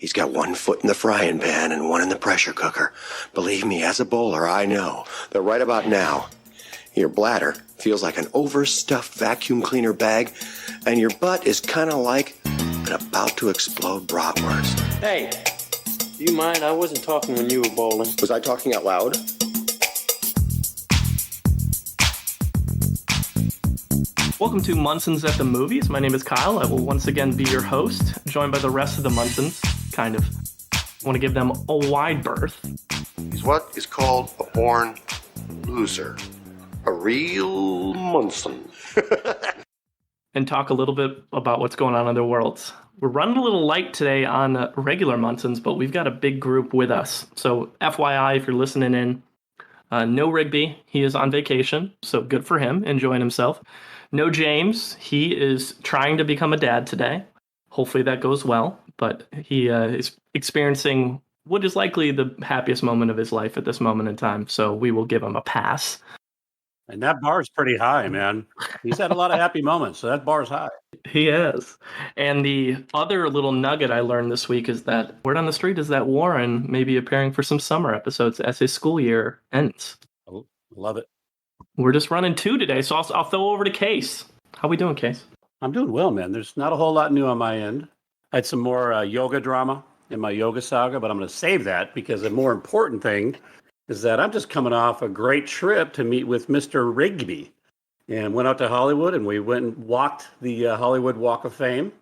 He's got one foot in the frying pan and one in the pressure cooker. Believe me, as a bowler, I know that right about now, your bladder feels like an overstuffed vacuum cleaner bag, and your butt is kind of like an about to explode bratwurst. Hey, do you mind? I wasn't talking when you were bowling. Was I talking out loud? Welcome to Munson's at the Movies. My name is Kyle. I will once again be your host, joined by the rest of the Munsons, kind of. I want to give them a wide berth. He's what is called a born loser. A real Munson. And talk a little bit about what's going on in their worlds. We're running a little light today on regular Munsons, but we've got a big group with us. So FYI, if you're listening in, no Rigby. He is on vacation, so good for him, enjoying himself. No James. He is trying to become a dad today. Hopefully that goes well, but he is experiencing what is likely the happiest moment of his life at this moment in time, so we will give him a pass. And that bar is pretty high, man. He's had a lot of happy moments, so that bar's high. He is. And the other little nugget I learned this week is that word on the street is that Warren may be appearing for some summer episodes as his school year ends. Oh, love it. We're just running 2 today, so I'll throw over to Case. How we doing, Case? I'm doing well, man. There's not a whole lot new on my end. I had some more yoga drama in my yoga saga, but I'm going to save that because the more important thing is that I'm just coming off a great trip to meet with Mr. Rigby. And went out to Hollywood, and we went and walked the Hollywood Walk of Fame.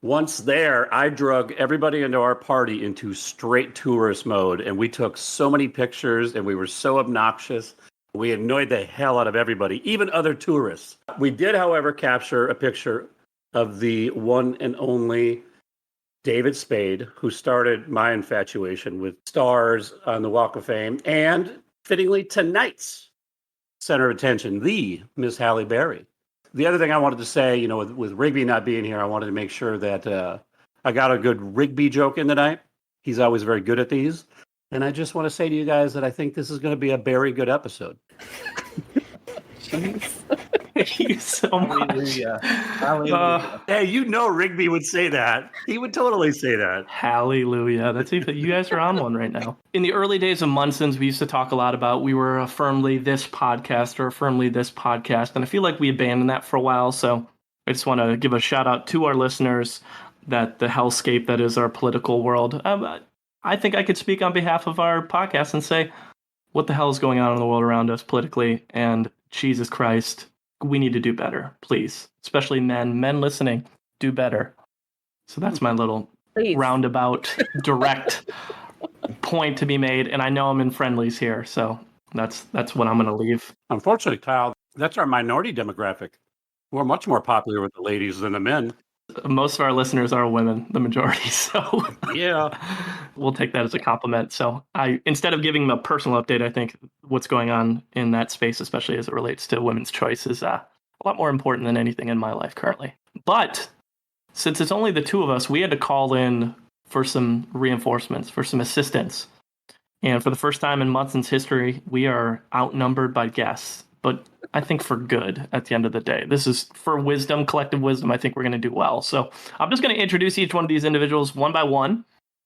Once there, I drug everybody into our party into straight tourist mode, and we took so many pictures, and we were so obnoxious. We annoyed the hell out of everybody, even other tourists. We did, however, capture a picture of the one and only David Spade, who started my infatuation with stars on the Walk of Fame, and fittingly tonight's center of attention, the Miss Halle Berry. The other thing I wanted to say, with Rigby not being here, I wanted to make sure that I got a good Rigby joke in tonight. He's always very good at these. And I just want to say to you guys that I think this is going to be a very good episode. Thank you so much. Hallelujah. Hallelujah. Hey, Rigby would say that. He would totally say that. Hallelujah. That's even, you guys are on one right now. In the early days of Munson's, we used to talk a lot about we were a firmly this podcast or a firmly this podcast. And I feel like we abandoned that for a while. So I just want to give a shout out to our listeners that the hellscape that is our political world. I think I could speak on behalf of our podcast and say, what the hell is going on in the world around us politically? And Jesus Christ, we need to do better, please. Especially men listening, do better. So that's my little roundabout, direct point to be made. And I know I'm in friendlies here, so that's what I'm going to leave. Unfortunately, Kyle, that's our minority demographic. We're much more popular with the ladies than the men. Most of our listeners are women, the majority. So yeah, we'll take that as a compliment. So instead of giving them a personal update, I think what's going on in that space, especially as it relates to women's choice, is a lot more important than anything in my life currently. But since it's only the two of us, we had to call in for some reinforcements, for some assistance. And for the first time in Munson's history, we are outnumbered by guests. But I think for good at the end of the day. This is for wisdom, collective wisdom. I think we're going to do well. So I'm just going to introduce each one of these individuals one by one,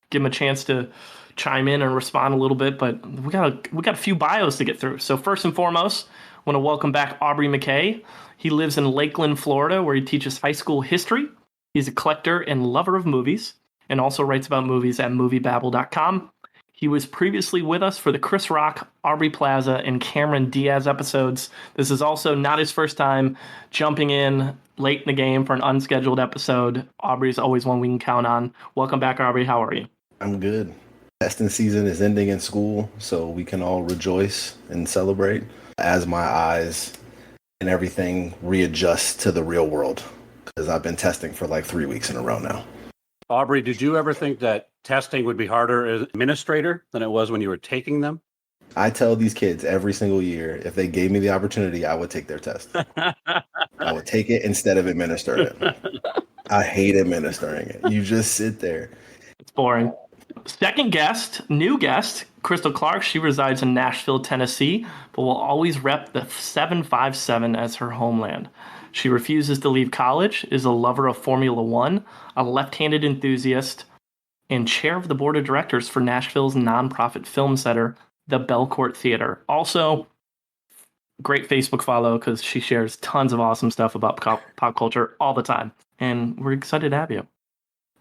give them a chance to chime in and respond a little bit. But we got a few bios to get through. So first and foremost, I want to welcome back Aubrey McKay. He lives in Lakeland, Florida, where he teaches high school history. He's a collector and lover of movies and also writes about movies at moviebabble.com. He was previously with us for the Chris Rock, Aubrey Plaza, and Cameron Diaz episodes. This is also not his first time jumping in late in the game for an unscheduled episode. Aubrey's always one we can count on. Welcome back, Aubrey. How are you? I'm good. Testing season is ending in school, so we can all rejoice and celebrate as my eyes and everything readjust to the real world, because I've been testing for like 3 weeks in a row now. Aubrey, did you ever think that testing would be harder as administrator than it was when you were taking them? I tell these kids every single year, if they gave me the opportunity, I would take their test. I would take it instead of administer it. I hate administering it. You just sit there. It's boring. Second guest, new guest, Krystal Clark. She resides in Nashville, Tennessee, but will always rep the 757 as her homeland. She refuses to leave college, is a lover of Formula One, a left-handed enthusiast, and chair of the board of directors for Nashville's nonprofit film center, the Belcourt Theater. Also, great Facebook follow because she shares tons of awesome stuff about pop culture all the time. And we're excited to have you.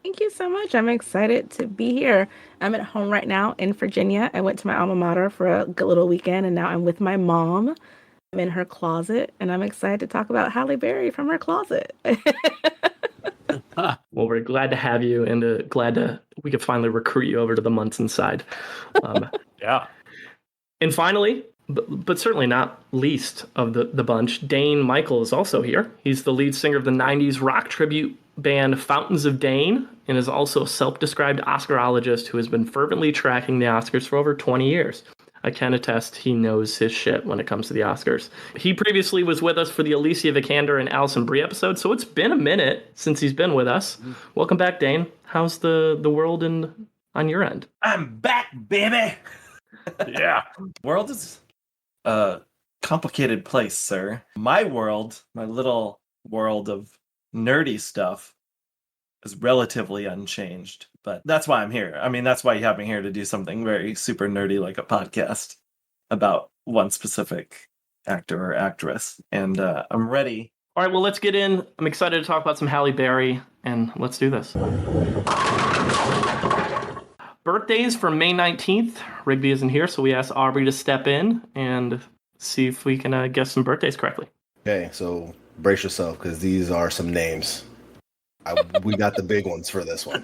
Thank you so much. I'm excited to be here. I'm at home right now in Virginia. I went to my alma mater for a good little weekend, and now I'm with my mom. I'm in her closet, and I'm excited to talk about Halle Berry from her closet. Well, we're glad to have you, and glad we could finally recruit you over to the Munson side. Yeah. And finally, but certainly not least of the bunch, Dane Mychal is also here. He's the lead singer of the 90s rock tribute band Fountains of Dane, and is also a self-described Oscarologist who has been fervently tracking the Oscars for over 20 years. I can attest he knows his shit when it comes to the Oscars. He previously was with us for the Alicia Vikander and Alison Brie episode, so it's been a minute since he's been with us. Welcome back, Dane. How's the world on your end? I'm back, baby. Yeah. World is a complicated place, sir. My world, my little world of nerdy stuff, is relatively unchanged, but that's why I'm here. I mean, that's why you have me here, to do something very super nerdy like a podcast about one specific actor or actress. And I'm ready. All right, well, let's get in. I'm excited to talk about some Halle Berry, and let's do this. Birthdays for May 19th. Rigby isn't here, so we asked Aubrey to step in and see if we can guess some birthdays correctly. Okay, so brace yourself because these are some names. We got the big ones for this one.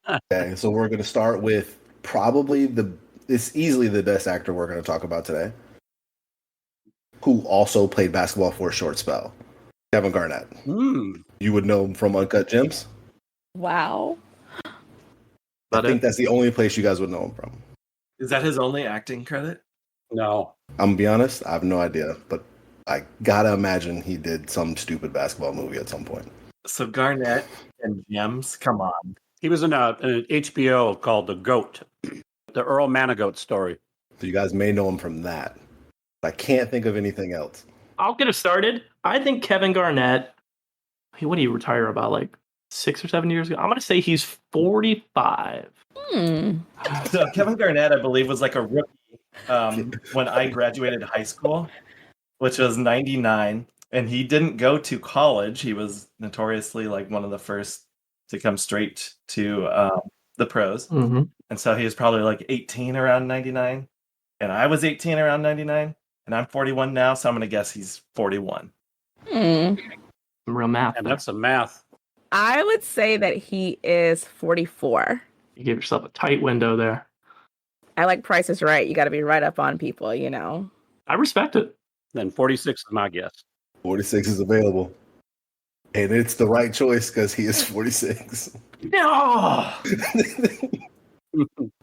Okay, so we're going to start with probably it's easily the best actor we're going to talk about today, who also played basketball for a short spell. Kevin Garnett. You would know him from Uncut Gems. Wow. I think that's the only place you guys would know him from. Is that his only acting credit? No. I'm going to be honest, I have no idea, but I gotta imagine he did some stupid basketball movie at some point. So Garnett and Gems, come on. He was in an HBO called The Goat, the Earl Manigault story. So you guys may know him from that. I can't think of anything else. I'll get us started. I think Kevin Garnett, what did he retire about, like 6 or 7 years ago? I'm going to say he's 45. So Kevin Garnett, I believe, was like a rookie when I graduated high school, which was 99. And he didn't go to college. He was notoriously like one of the first to come straight to the pros. Mm-hmm. And so he was probably like 18 around 99. And I was 18 around 99. And I'm 41 now, so I'm going to guess he's 41. Real math. And that's some math. I would say that he is 44. You gave yourself a tight window there. I like Price is Right. You got to be right up on people, you know. I respect it. Then 46 is my guess. 46 is available. And it's the right choice because he is 46. No!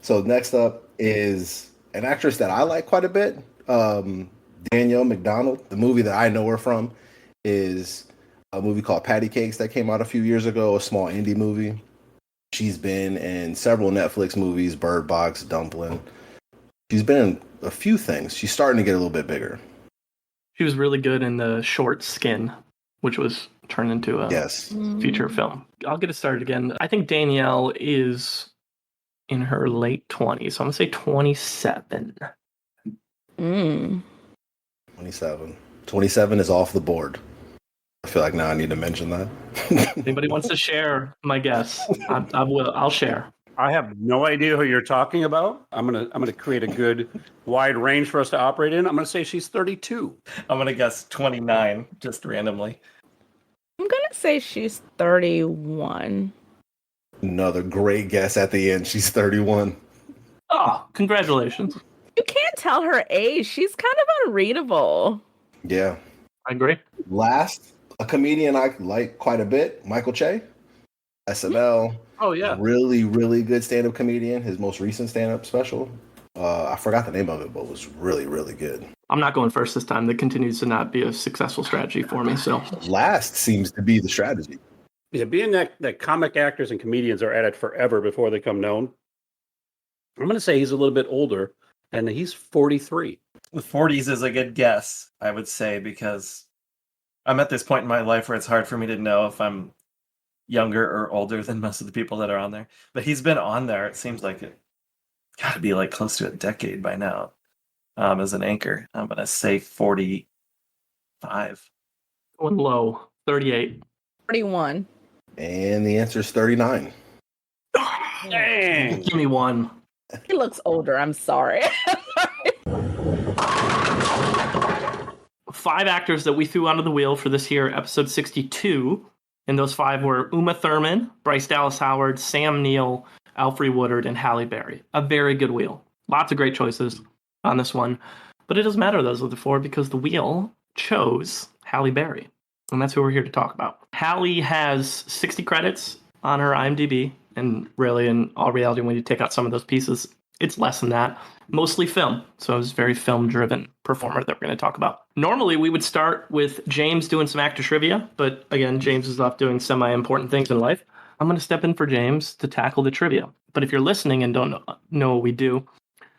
So next up is an actress that I like quite a bit, Danielle McDonald. The movie that I know her from is a movie called Patty Cakes that came out a few years ago, a small indie movie. She's been in several Netflix movies, Bird Box, Dumpling. She's been in a few things. She's starting to get a little bit bigger. She was really good in the short Skin, which was turned into a feature film. I'll get it started again. I think Danielle is in her late 20s, so I'm going to say 27. 27. 27 is off the board. I feel like now I need to mention that. Anybody wants to share my guess? I'll share. I have no idea who you're talking about. I'm gonna create a good wide range for us to operate in. I'm gonna say she's 32. I'm going to guess 29, just randomly. I'm going to say she's 31. Another great guess at the end. She's 31. Oh, congratulations. You can't tell her age. She's kind of unreadable. Yeah. I agree. Last, a comedian I like quite a bit, Michael Che, SNL. Oh yeah, really, really good stand-up comedian. His most recent stand-up special, I forgot the name of it, but it was really, really good. I'm not going first this time. That continues to not be a successful strategy for me. So last seems to be the strategy. Yeah, being that comic actors and comedians are at it forever before they become known. I'm going to say he's a little bit older, and he's 43. The 40s is a good guess, I would say, because I'm at this point in my life where it's hard for me to know if I'm younger or older than most of the people that are on there. But he's been on there. It seems like it got to be like close to a decade by now as an anchor. I'm going to say 45. Going low, 38. 41. And the answer is 39. Dang. Give me one. He looks older. I'm sorry. 5 actors that we threw onto the wheel for this here, episode 62. And those 5 were Uma Thurman, Bryce Dallas Howard, Sam Neill, Alfre Woodard, and Halle Berry. A very good wheel. Lots of great choices on this one. But it doesn't matter those are the 4 because the wheel chose Halle Berry. And that's who we're here to talk about. Halle has 60 credits on her IMDb. And really, in all reality, when you take out some of those pieces, it's less than that. Mostly film. So it was a very film-driven performer that we're going to talk about. Normally, we would start with James doing some actor trivia. But again, James is off doing semi-important things in life. I'm going to step in for James to tackle the trivia. But if you're listening and don't know what we do,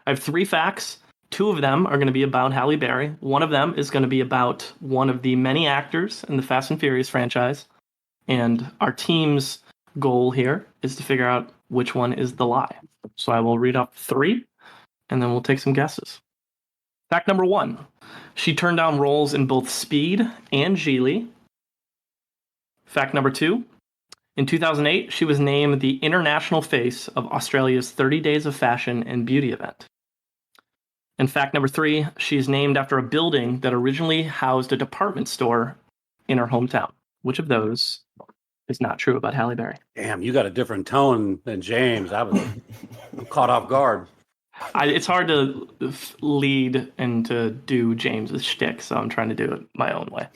I have 3 facts. 2 of them are going to be about Halle Berry. One of them is going to be about one of the many actors in the Fast and Furious franchise. And our team's goal here is to figure out which one is the lie. So I will read up 3, and then we'll take some guesses. Fact number 1. She turned down roles in both Speed and Geely. Fact number 2. In 2008, she was named the international face of Australia's 30 Days of Fashion and Beauty event. And fact number 3, she's named after a building that originally housed a department store in her hometown. Which of those is not true about Halle Berry? Damn, you got a different tone than James. I'm caught off guard. It's hard to lead and to do James's shtick, so I'm trying to do it my own way.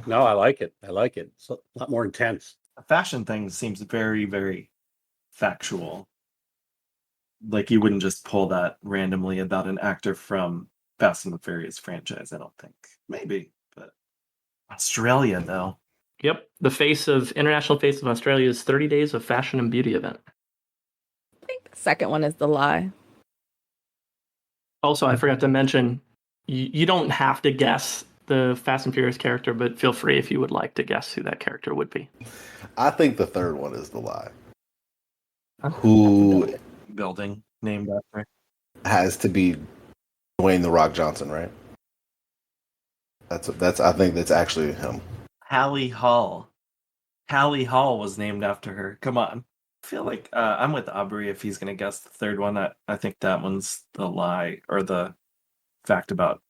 No, I like it. It's a lot more intense. The fashion thing seems very, very factual. Like you wouldn't just pull that randomly about an actor from Fast and the Furious franchise, I don't think. Maybe, but Australia, though. Yep, the international face of Australia's 30 Days of Fashion and Beauty event. I think the second one is the lie. Also, I forgot to mention, you don't have to guess the Fast and Furious character, but feel free if you would like to guess who that character would be. I think the third one is the lie. Huh? Who Building named after. has to be Dwayne "The Rock" Johnson, right? That's. I think that's actually him. Hallie Hall. Hallie Hall was named after her. Come on. I feel like I'm with Aubrey if he's going to guess the third one. I think that one's the lie or the fact about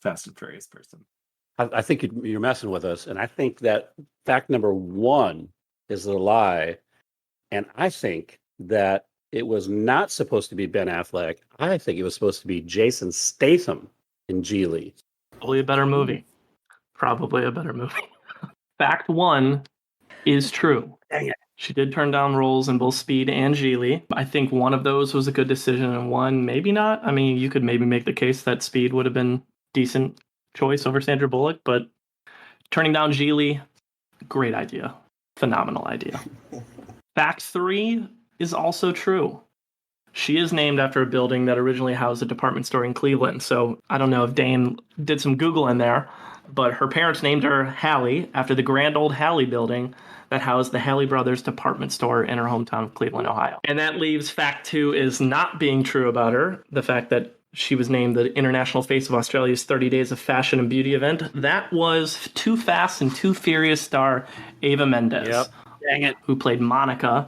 Fast and Furious person. I think you're messing with us. And I think that fact number 1 is the lie. And I think that it was not supposed to be Ben Affleck. I think it was supposed to be Jason Statham in Geely. Probably a better movie. Fact 1 is true. Dang it. She did turn down roles in both Speed and Geely. I think one of those was a good decision and one maybe not. I mean, you could maybe make the case that Speed would have been decent choice over Sandra Bullock, but turning down Geely, great idea. Phenomenal idea. Fact 3 is also true. She is named after a building that originally housed a department store in Cleveland. So I don't know if Dane did some Google in there, but her parents named her Halle after the grand old Halle building that housed the Halle Brothers department store in her hometown of Cleveland, Ohio. And that leaves fact 2 is not being true about her. The fact that she was named the international face of Australia's 30 Days of Fashion and Beauty event. That was Too Fast and Too Furious star Ava Mendes. Yep. Dang it. Who played Monica,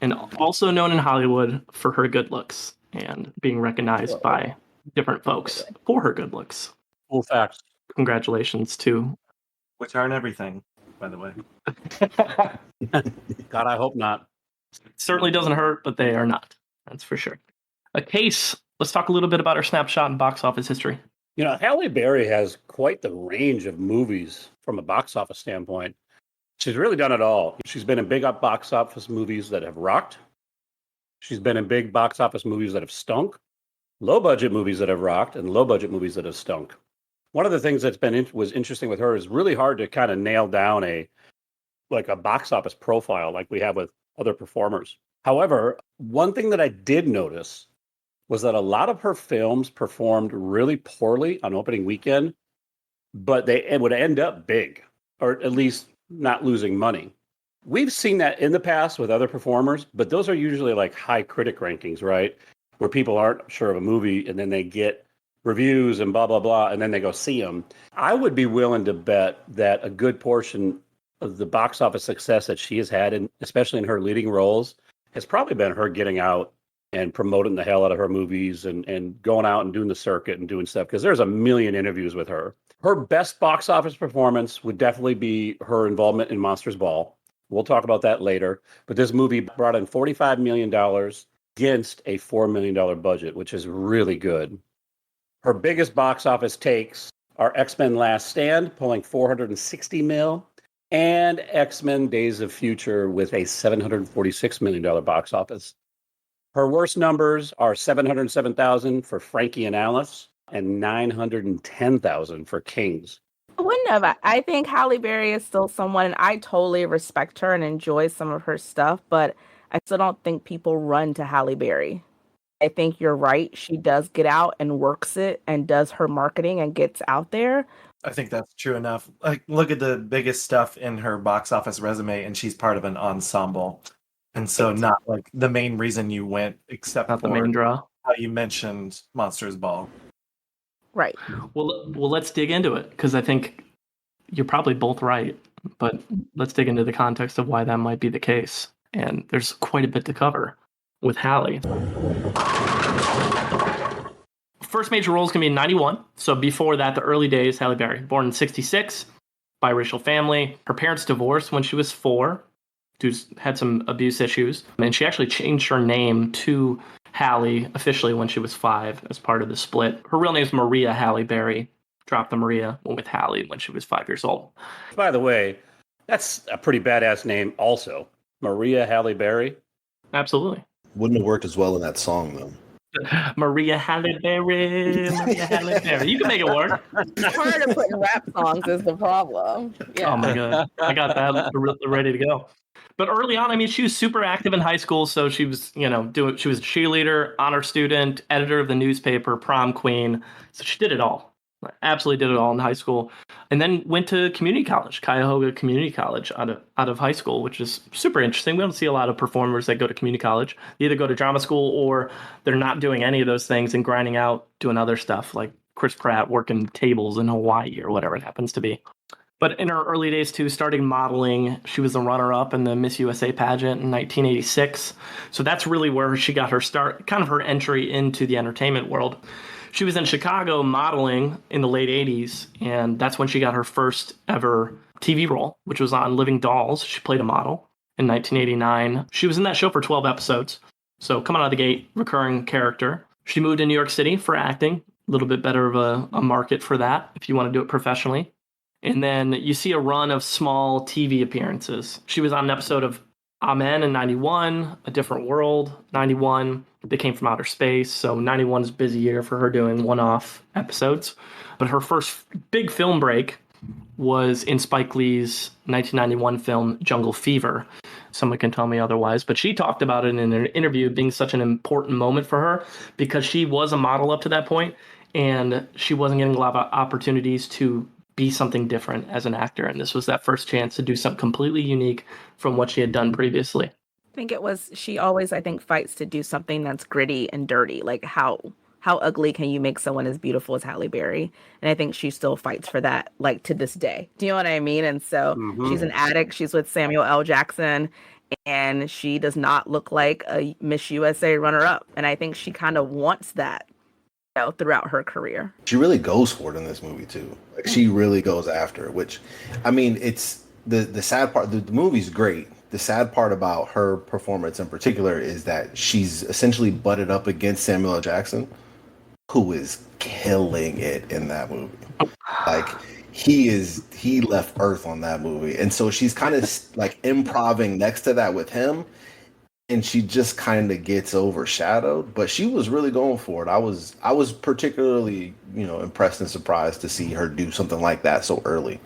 and also known in Hollywood for her good looks and being recognized by different folks for her good looks. Full facts. Congratulations to... Which aren't everything, by the way. God, I hope not. Certainly doesn't hurt, but they are not. That's for sure. A case. Let's talk a little bit about her snapshot and box office history. You know, Halle Berry has quite the range of movies from a box office standpoint. She's really done it all. She's been in big box office movies that have rocked. She's been in big box office movies that have stunk. Low budget movies that have rocked and low budget movies that have stunk. One of the things that's was interesting with her is really hard to kind of nail down a box office profile like we have with other performers. However, one thing that I did notice was that a lot of her films performed really poorly on opening weekend, but it would end up big, or at least not losing money. We've seen that in the past with other performers, but those are usually like high critic rankings, right? Where people aren't sure of a movie and then they get reviews and blah, blah, blah, and then they go see them. I would be willing to bet that a good portion of the box office success that she has had, and especially in her leading roles, has probably been her getting out and promoting the hell out of her movies and going out and doing the circuit and doing stuff, because there's a million interviews with her. Her best box office performance would definitely be her involvement in Monsters Ball. We'll talk about that later. But this movie brought in $45 million against a $4 million budget, which is really good. Her biggest box office takes are X-Men Last Stand, pulling $460 million, and X-Men Days of Future with a $746 million box office. Her worst numbers are $707,000 for Frankie and Alice and $910,000 for Kings. Wouldn't have. I think Halle Berry is still someone, and I totally respect her and enjoy some of her stuff, but I still don't think people run to Halle Berry. I think you're right. She does get out and works it and does her marketing and gets out there. I think that's true enough. Like, look at the biggest stuff in her box office resume, and she's part of an ensemble. And so not like the main reason you went, except Not for the main draw. how you mentioned Monsters Ball. Right. Well, let's dig into it, because I think you're probably both right. But let's dig into the context of why that might be the case. And there's quite a bit to cover with Halle. First major role is going to be in 91. So before that, the early days, Halle Berry, born in 66, biracial family. Her parents divorced when she was 4. Had some abuse issues. And she actually changed her name to Halle officially when she was 5 as part of the split. Her real name is Maria Halle Berry. Dropped the Maria, went with Halle when she was 5 years old. By the way, that's a pretty badass name also. Maria Halle Berry. Absolutely. Wouldn't have worked as well in that song, though. Maria Halle Berry, Maria Halle Berry. You can make it work. Part of putting rap songs is the problem. Yeah. Oh my god, I got that ready to go. But early on, I mean, she was super active in high school. So she was, she was a cheerleader, honor student, editor of the newspaper, prom queen. So she did it all. Absolutely did it all in high school. And then went to community college, Cuyahoga Community College out of high school, which is super interesting. We don't see a lot of performers that go to community college. They either go to drama school or they're not doing any of those things and grinding out, doing other stuff like Chris Pratt working tables in Hawaii or whatever it happens to be. But in her early days, too, starting modeling, she was a runner-up in the Miss USA pageant in 1986. So that's really where she got her start, kind of her entry into the entertainment world. She was in Chicago modeling in the late 80s, and that's when she got her first ever TV role, which was on Living Dolls. She played a model in 1989. She was in that show for 12 episodes. So coming out of the gate, recurring character. She moved to New York City for acting. A little bit better of a market for that if you want to do it professionally. And then you see a run of small TV appearances. She was on an episode of Amen in 91, A Different World, 91. They Came from Outer Space. So 91 is a busy year for her doing one-off episodes. But her first big film break was in Spike Lee's 1991 film Jungle Fever. Someone can tell me otherwise, but she talked about it in an interview being such an important moment for her because she was a model up to that point and she wasn't getting a lot of opportunities to be something different as an actor. And this was that first chance to do something completely unique from what she had done previously. I think it was, she always, I think, fights to do something that's gritty and dirty. Like how ugly can you make someone as beautiful as Halle Berry? And I think she still fights for that, like to this day. Do you know what I mean? And so she's an addict. She's with Samuel L. Jackson and she does not look like a Miss USA runner-up. And I think she kind of wants that, throughout her career. She really goes for it in this movie too. Like she really goes after it, which, I mean, it's the sad part. The movie's great. The sad part about her performance in particular is that she's essentially butted up against Samuel L. Jackson, who is killing it in that movie. Like he left Earth on that movie, and so she's kind of like improving next to that with him. And she just kind of gets overshadowed, but she was really going for it. I was particularly, impressed and surprised to see her do something like that so early.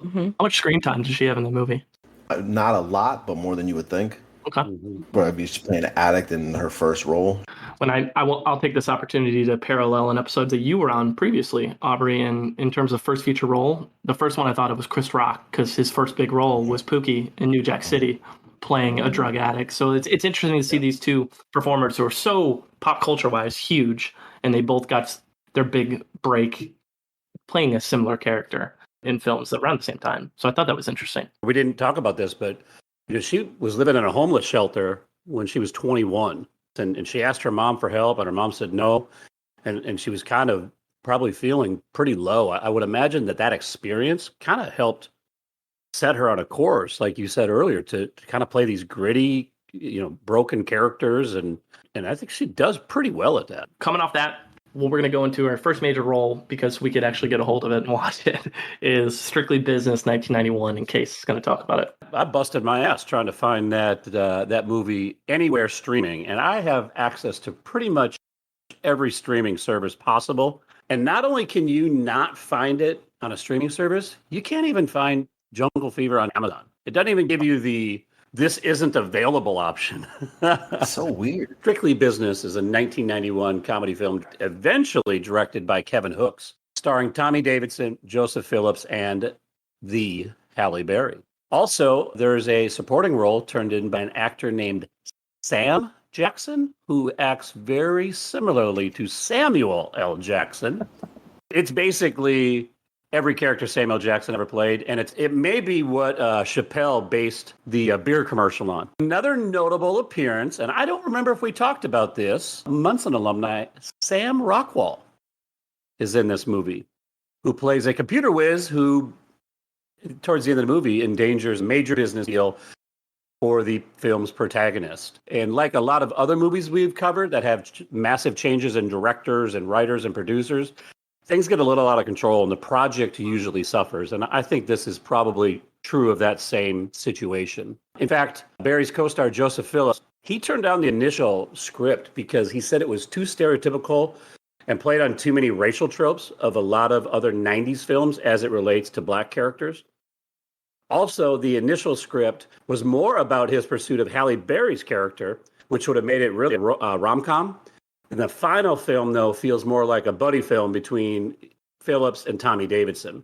Mm-hmm. How much screen time does she have in the movie? Not a lot, but more than you would think. Okay. But she's playing an addict in her first role. I'll take this opportunity to parallel an episode that you were on previously, Aubrey, in terms of first feature role. The first one I thought it was Chris Rock, because his first big role was Pookie in New Jack City, playing a drug addict. So it's interesting to see these two performers who are so pop culture wise huge, and they both got their big break playing a similar character in films around the same time. So I thought that was interesting. We didn't talk about this, but she was living in a homeless shelter when she was 21, and she asked her mom for help, and her mom said no, and she was kind of probably feeling pretty low. I would imagine that experience kind of helped set her on a course, like you said earlier, to kind of play these gritty, broken characters, and I think she does pretty well at that. Coming off that, we're going to go into our first major role, because we could actually get a hold of it and watch it, is Strictly Business 1991, in Case is going to talk about it. I busted my ass trying to find that movie anywhere streaming, and I have access to pretty much every streaming service possible. And not only can you not find it on a streaming service, you can't even find Jungle Fever on Amazon. It doesn't even give you the "this isn't available" option. So weird. Strictly Business is a 1991 comedy film eventually directed by Kevin Hooks, starring Tommy Davidson, Joseph Phillips, and the Halle Berry. Also, there's a supporting role turned in by an actor named Sam Jackson, who acts very similarly to Samuel L. Jackson. It's basically every character Samuel Jackson ever played, and it may be what Chappelle based the beer commercial on. Another notable appearance, and I don't remember if we talked about this, Munson alumni Sam Rockwell is in this movie, who plays a computer whiz who, towards the end of the movie, endangers a major business deal for the film's protagonist. And like a lot of other movies we've covered that have massive changes in directors and writers and producers, things get a little out of control and the project usually suffers. And I think this is probably true of that same situation. In fact, Barry's co-star Joseph Phillips, he turned down the initial script because he said it was too stereotypical and played on too many racial tropes of a lot of other 90s films as it relates to black characters. Also, the initial script was more about his pursuit of Halle Berry's character, which would have made it really rom-com. And the final film, though, feels more like a buddy film between Phillips and Tommy Davidson.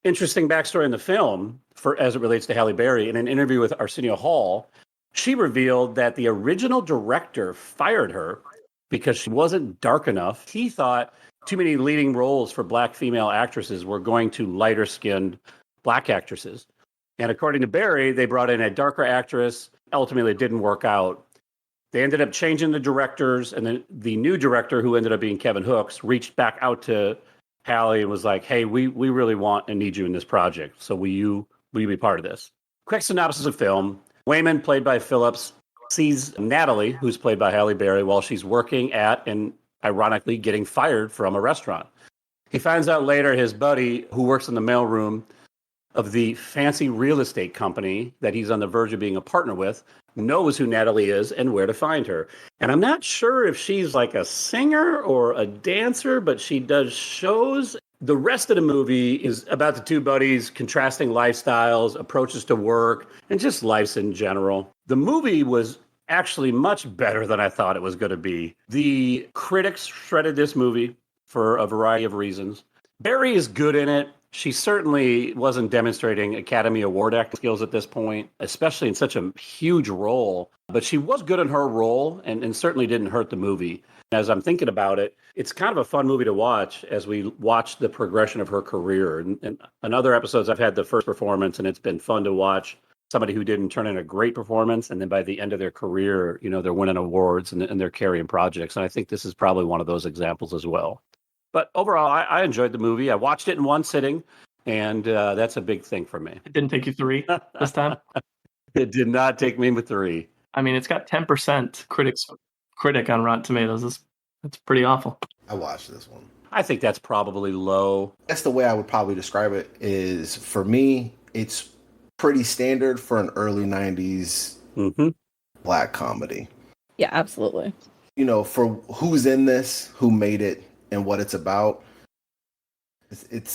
Interesting backstory in the film, as it relates to Halle Berry. In an interview with Arsenio Hall, she revealed that the original director fired her because she wasn't dark enough. He thought too many leading roles for black female actresses were going to lighter-skinned black actresses. And according to Berry, they brought in a darker actress. Ultimately, it didn't work out. They ended up changing the directors, and then the new director, who ended up being Kevin Hooks, reached back out to Halle and was like, "Hey, we really want and need you in this project. So will you be part of this?" Quick synopsis of film. Wayman, played by Phillips, sees Natalie, who's played by Halle Berry, while she's working at and ironically getting fired from a restaurant. He finds out later his buddy, who works in the mailroom of the fancy real estate company that he's on the verge of being a partner with, knows who Natalie is and where to find her. And I'm not sure if she's like a singer or a dancer, but she does shows. The rest of the movie is about the two buddies contrasting lifestyles, approaches to work, and just lives in general. The movie was actually much better than I thought it was going to be. The critics shredded this movie for a variety of reasons. Berry is good in it. She certainly wasn't demonstrating Academy Award acting skills at this point, especially in such a huge role. But she was good in her role and certainly didn't hurt the movie. As I'm thinking about it, it's kind of a fun movie to watch as we watch the progression of her career. And in other episodes, I've had the first performance, and it's been fun to watch somebody who didn't turn in a great performance. And then by the end of their career, they're winning awards and they're carrying projects. And I think this is probably one of those examples as well. But overall, I enjoyed the movie. I watched it in one sitting, and that's a big thing for me. It didn't take you 3 this time? It did not take me with 3. I mean, it's got 10% critic on Rotten Tomatoes. That's pretty awful. I watched this one. I think that's probably low. That's the way I would probably describe it. Is for me, it's pretty standard for an early 90s black comedy. Yeah, absolutely. For who's in this, who made it, and what it's about,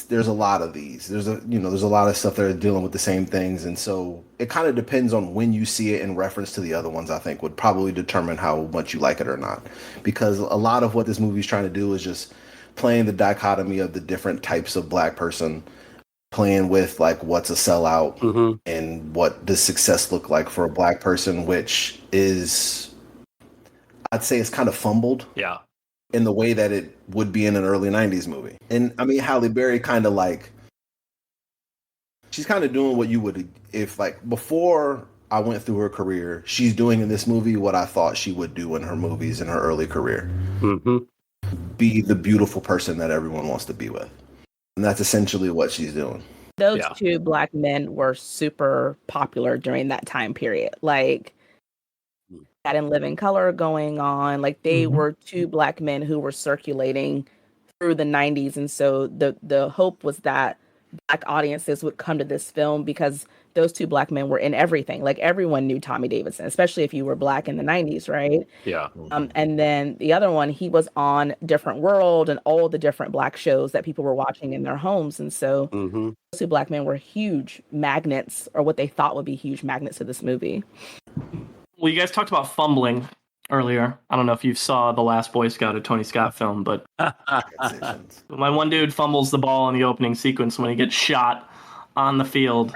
There's a lot of these. There's a lot of stuff that are dealing with the same things, and so it kind of depends on when you see it in reference to the other ones. I think would probably determine how much you like it or not, because a lot of what this movie's trying to do is just playing the dichotomy of the different types of black person, playing with like what's a sellout and what does success look like for a black person, which is, I'd say, it's kind of fumbled. Yeah. In the way that it would be in an early 90s movie. And I mean, Halle Berry kind of like, she's kind of doing what you would, if like before I went through her career, she's doing in this movie what I thought she would do in her movies in her early career. Be the beautiful person that everyone wants to be with. And that's essentially what she's doing. Those two black men were super popular during that time period. Like, had In Living Color going on. Like, they were two black men who were circulating through the 90s. And so the hope was that black audiences would come to this film because those two black men were in everything. Like, everyone knew Tommy Davidson, especially if you were black in the 90s, right? Yeah. And then the other one, he was on Different World and all the different black shows that people were watching in their homes. And so those two black men were huge magnets, or what they thought would be huge magnets to this movie. Well, you guys talked about fumbling earlier. I don't know if you saw The Last Boy Scout, a Tony Scott film, but my one dude fumbles the ball in the opening sequence when he gets shot on the field.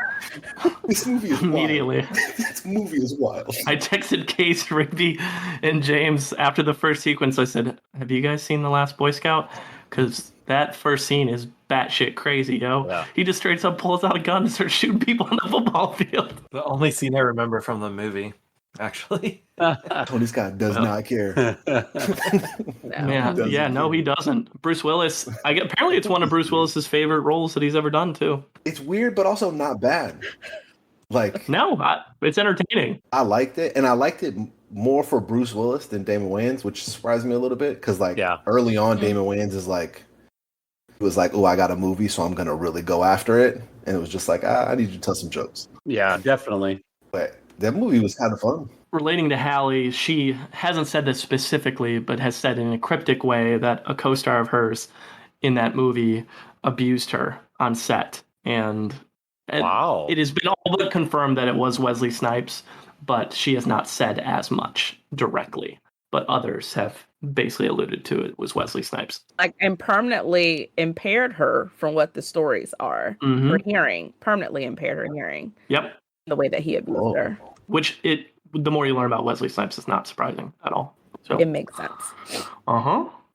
This movie is immediately. Wild. This movie is wild. I texted Case, Rigby, and James after the first sequence. I said, "Have you guys seen The Last Boy Scout? Because that first scene is batshit crazy, yo." Yeah. He just straight up pulls out a gun and starts shooting people on the football field. The only scene I remember from the movie, actually. Tony Scott does not care. No, he doesn't. Bruce Willis. Apparently, it's one of Bruce Willis's favorite roles that he's ever done too. It's weird, but also not bad. Like, no, it's entertaining. I liked it, and I liked it more for Bruce Willis than Damon Wayans, which surprised me a little bit because, like, early on, Damon Wayans is like, he was like, "Oh, I got a movie, so I'm gonna really go after it," and it was just like, I need you to tell some jokes. Yeah, definitely. But that movie was kind of fun. Relating to Halle, she hasn't said this specifically, but has said in a cryptic way that a co-star of hers in that movie abused her on set. And it has been all but confirmed that it was Wesley Snipes, but she has not said as much directly. But others have basically alluded to it was Wesley Snipes. Like, and permanently impaired her from what the stories are. Her hearing, permanently impaired her hearing. Yep. The way that he abused her. Which the more you learn about Wesley Snipes, it's not surprising at all. So it makes sense.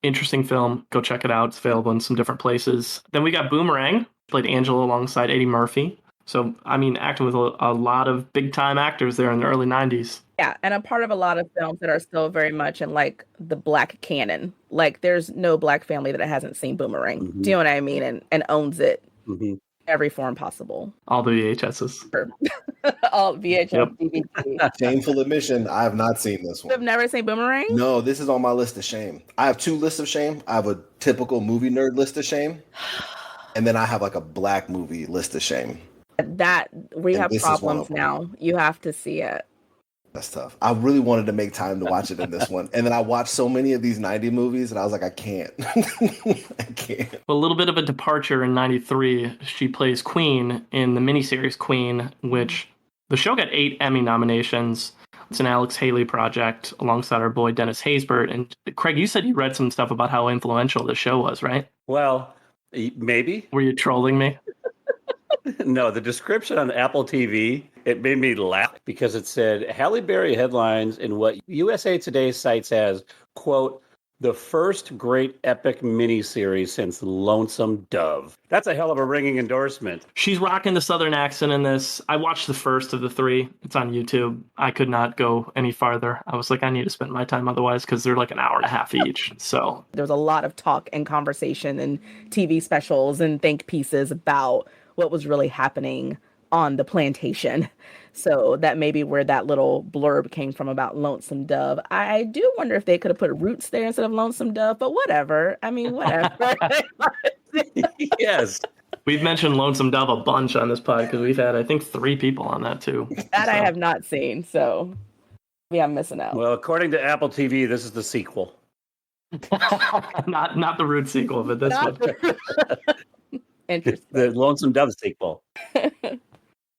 Interesting film. Go check it out. It's available in some different places. Then we got Boomerang, played Angela alongside Eddie Murphy. So, I mean, acting with a lot of big time actors there in the early 90s. Yeah, and a part of a lot of films that are still very much in like the black canon. Like, there's no black family that hasn't seen Boomerang. Do you know what I mean? And owns it. Every form possible. All the VHSs. All VHS, DVD. Shameful admission, I have not seen this one. You have never seen Boomerang? No, this is on my list of shame. I have two lists of shame. I have a typical movie nerd list of shame. And then I have like a black movie list of shame. We have problems now. You have to see it. That's tough. I really wanted to make time to watch it in this one. And then I watched so many of these 90 movies and I was like, I can't. I can't. A little bit of a departure in 93. She plays Queen in the miniseries Queen, which the show got 8 Emmy nominations. It's an Alex Haley project alongside our boy Dennis Haysbert. And Craig, you said you read some stuff about how influential the show was, right? Well, maybe. Were you trolling me? No, the description on Apple TV, it made me laugh because it said Halle Berry headlines in what USA Today cites as, quote, the first great epic miniseries since Lonesome Dove. That's a hell of a ringing endorsement. She's rocking the Southern accent in this. I watched the first of the 3. It's on YouTube. I could not go any farther. I was like, I need to spend my time otherwise because they're like an hour and a half each. So there's a lot of talk and conversation and TV specials and think pieces about what was really happening on the plantation. So that may be where that little blurb came from about Lonesome Dove. I do wonder if they could have put Roots there instead of Lonesome Dove, but whatever. I mean, whatever. Yes. We've mentioned Lonesome Dove a bunch on this pod because we've had, I think, 3 people on that too. That I have not seen, so maybe I'm missing out. Well, according to Apple TV, this is the sequel. not the Roots sequel, but this one. Interesting. The Lonesome Dove sequel.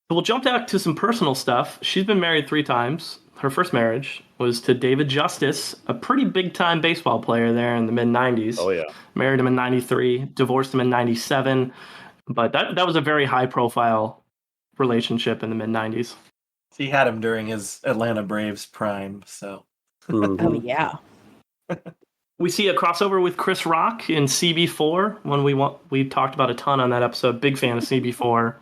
We'll jump back to some personal stuff. She's been married 3 times. Her first marriage was to David Justice, a pretty big-time baseball player there in the mid-'90s. Oh, yeah. Married him in 93, divorced him in 97. But that was a very high-profile relationship in the mid-'90s. He had him during his Atlanta Braves prime, so. Mhm. Oh, yeah. We see a crossover with Chris Rock in CB4, one we talked about a ton on that episode. Big fan of CB4.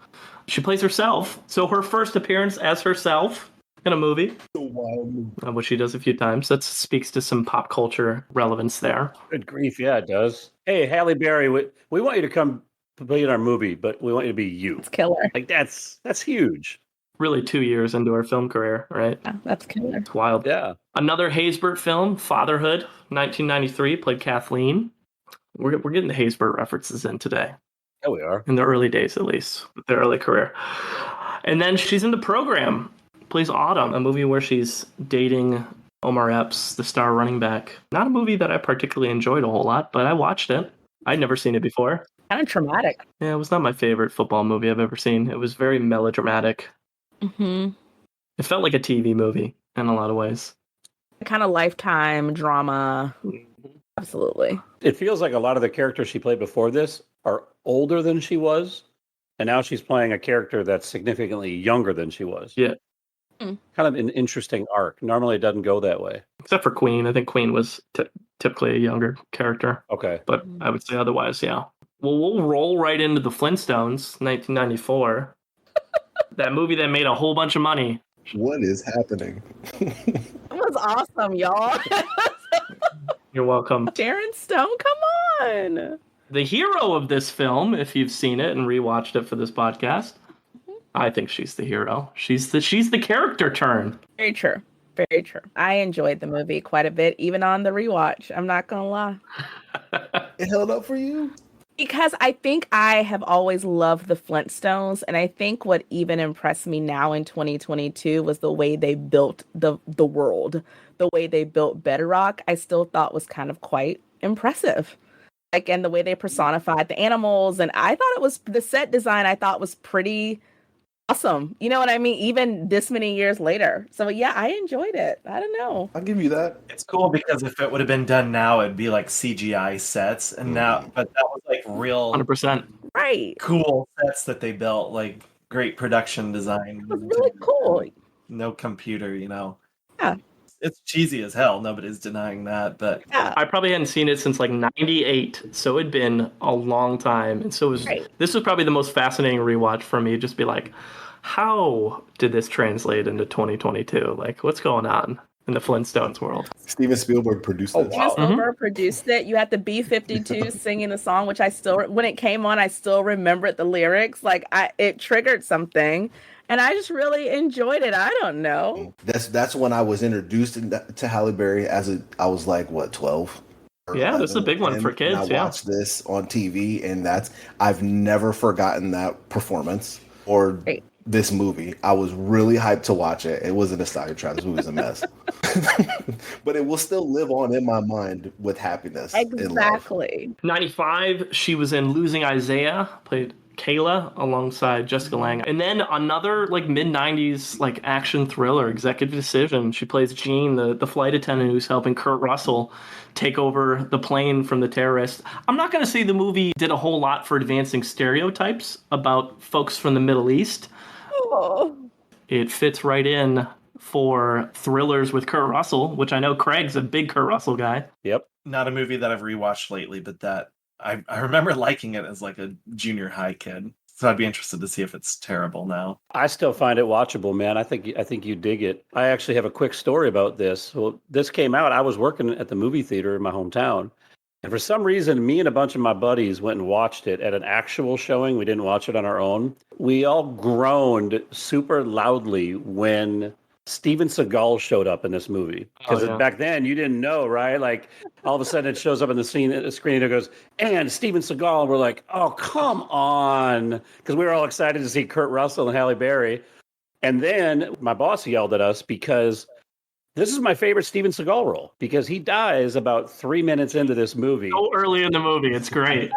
She plays herself, so her first appearance as herself in a movie, which she does a few times. That speaks to some pop culture relevance there. Good grief, yeah, it does. Hey, Halle Berry, we want you to come play in our movie, but we want you to be you. It's killer. Like, that's huge. Really 2 years into her film career, right? Yeah, that's killer. It's wild. Yeah. Another Haysbert film, Fatherhood, 1993, played Kathleen. We're getting the Haysbert references in today. Yeah, we are. In the early days, at least, with their early career. And then she's in The Program, plays Autumn, a movie where she's dating Omar Epps, the star running back. Not a movie that I particularly enjoyed a whole lot, but I watched it. I'd never seen it before. Kind of traumatic. Yeah, it was not my favorite football movie I've ever seen. It was very melodramatic. Mm-hmm. It felt like a TV movie in a lot of ways. Kind of Lifetime drama. Absolutely. It feels like a lot of the characters she played before this are older than she was, and now she's playing a character that's significantly younger than she was. Yeah. Mm. Kind of an interesting arc. Normally it doesn't go that way. Except for Queen. I think Queen was typically a younger character. Okay. But I would say otherwise, yeah. Well, we'll roll right into The Flintstones, 1994. That movie that made a whole bunch of money. What is happening? It was awesome, y'all. You're welcome. Sharon Stone, come on. The hero of this film, if you've seen it and rewatched it for this podcast, I think she's the hero. She's the character turn. Very true. Very true. I enjoyed the movie quite a bit, even on the rewatch. I'm not going to lie. It held up for you? Because I think I have always loved the Flintstones, and I think what even impressed me now in 2022 was the way they built the world, the way they built Bedrock. I still thought was kind of quite impressive. Like, and the way they personified the animals, and I thought it was the set design. I thought was pretty awesome. You know what I mean? Even this many years later. So yeah, I enjoyed it. I don't know. I'll give you that. It's cool because if it would have been done now, it'd be like CGI sets, and now, but that was like real 100%. Right. cool sets that they built, like great production design. It was really cool. No computer, Yeah. It's cheesy as hell. Nobody's denying that, but Yeah. I probably hadn't seen it since like 98, so it'd been a long time. And so this was probably the most fascinating rewatch for me. Just be like, how did this translate into 2022? Like, what's going on in the Flintstones world? Steven Spielberg produced it. Steven Spielberg produced it. You had the B-52 singing the song, which I still, when it came on, I still remembered the lyrics. Like, it triggered something. And I just really enjoyed it. I don't know. That's when I was introduced to Halle Berry I was like, what, 12? Yeah, this is a big one for kids. I watched this on TV, and I've never forgotten that performance or this movie. I was really hyped to watch it. It was a nostalgia trap. This movie's a mess. But it will still live on in my mind with happiness. Exactly. 95, she was in Losing Isaiah, played Kayla alongside Jessica Lange. And then another like mid-90s like action thriller, Executive Decision. She plays Jean, the flight attendant who's helping Kurt Russell take over the plane from the terrorists. I'm not going to say the movie did a whole lot for advancing stereotypes about folks from the Middle East. Oh. It fits right in for thrillers with Kurt Russell, which I know Craig's a big Kurt Russell guy. Yep. not a movie that I've rewatched lately, but that I remember liking it as like a junior high kid. So I'd be interested to see if it's terrible now. I still find it watchable, man. I think you dig it. I actually have a quick story about this. Well, this came out. I was working at the movie theater in my hometown. And for some reason, me and a bunch of my buddies went and watched it at an actual showing. We didn't watch it on our own. We all groaned super loudly when Steven Seagal showed up in this movie. Because back then, you didn't know, right? Like, all of a sudden, it shows up on the screen, and it goes, and Steven Seagal. And we're like, oh, come on. Because we were all excited to see Kurt Russell and Halle Berry. And then my boss yelled at us because this is my favorite Steven Seagal role, because he dies about 3 minutes into this movie. So early in the movie, it's great.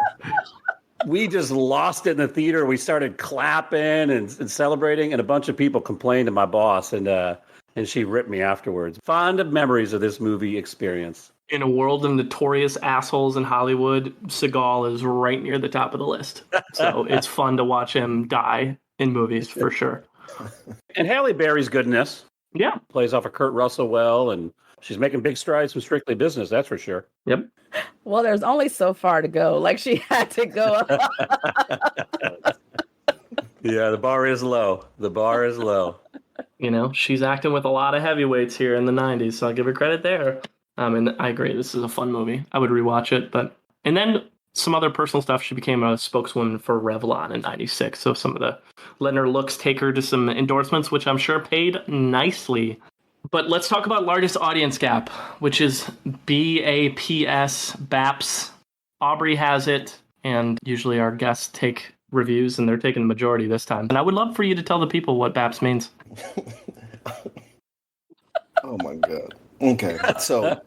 We just lost it in the theater. We started clapping and celebrating, and a bunch of people complained to my boss, and she ripped me afterwards. Fond of memories of this movie experience. In a world of notorious assholes in Hollywood, Seagal is right near the top of the list. So it's fun to watch him die in movies for sure. And Halle Berry's good in this. Yeah. Plays off of Kurt Russell well, and she's making big strides from Strictly Business, that's for sure. Yep. Well, there's only so far to go. Like, she had to go. Yeah, the bar is low. The bar is low. You know, she's acting with a lot of heavyweights here in the 90s, so I'll give her credit there. And I agree, this is a fun movie. I would rewatch it. And then some other personal stuff. She became a spokeswoman for Revlon in 96. So some of the letting her looks take her to some endorsements, which I'm sure paid nicely. But let's talk about largest audience gap, which is BAPS. Aubrey has it, and usually our guests take reviews, and they're taking the majority this time. And I would love for you to tell the people what BAPS means. Oh my God. Okay, so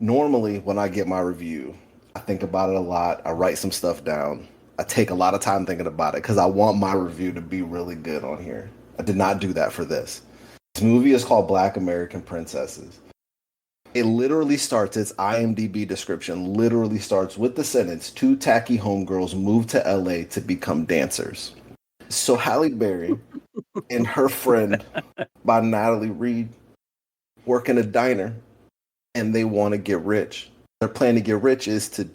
normally when I get my review, I think about it a lot. I write some stuff down. I take a lot of time thinking about it because I want my review to be really good on here. I did not do that for this. This movie is called Black American Princesses. It literally starts, its IMDb description literally starts with the sentence, 2 tacky homegirls moved to LA to become dancers. So Halle Berry and her friend by Natalie Reid work in a diner, and they want to get rich. Their plan to get rich is to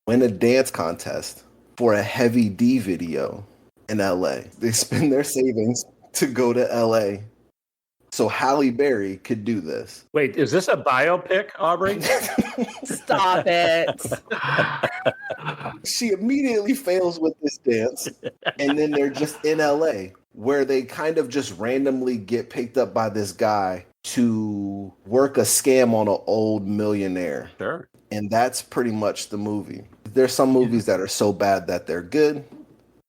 win a dance contest for a Heavy D video in LA. They spend their savings to go to LA so Halle Berry could do this. Wait, is this a biopic, Aubrey? Stop it. She immediately fails with this dance, and then they're just in LA, where they kind of just randomly get picked up by this guy to work a scam on an old millionaire. Sure. And that's pretty much the movie. There's some movies that are so bad that they're good.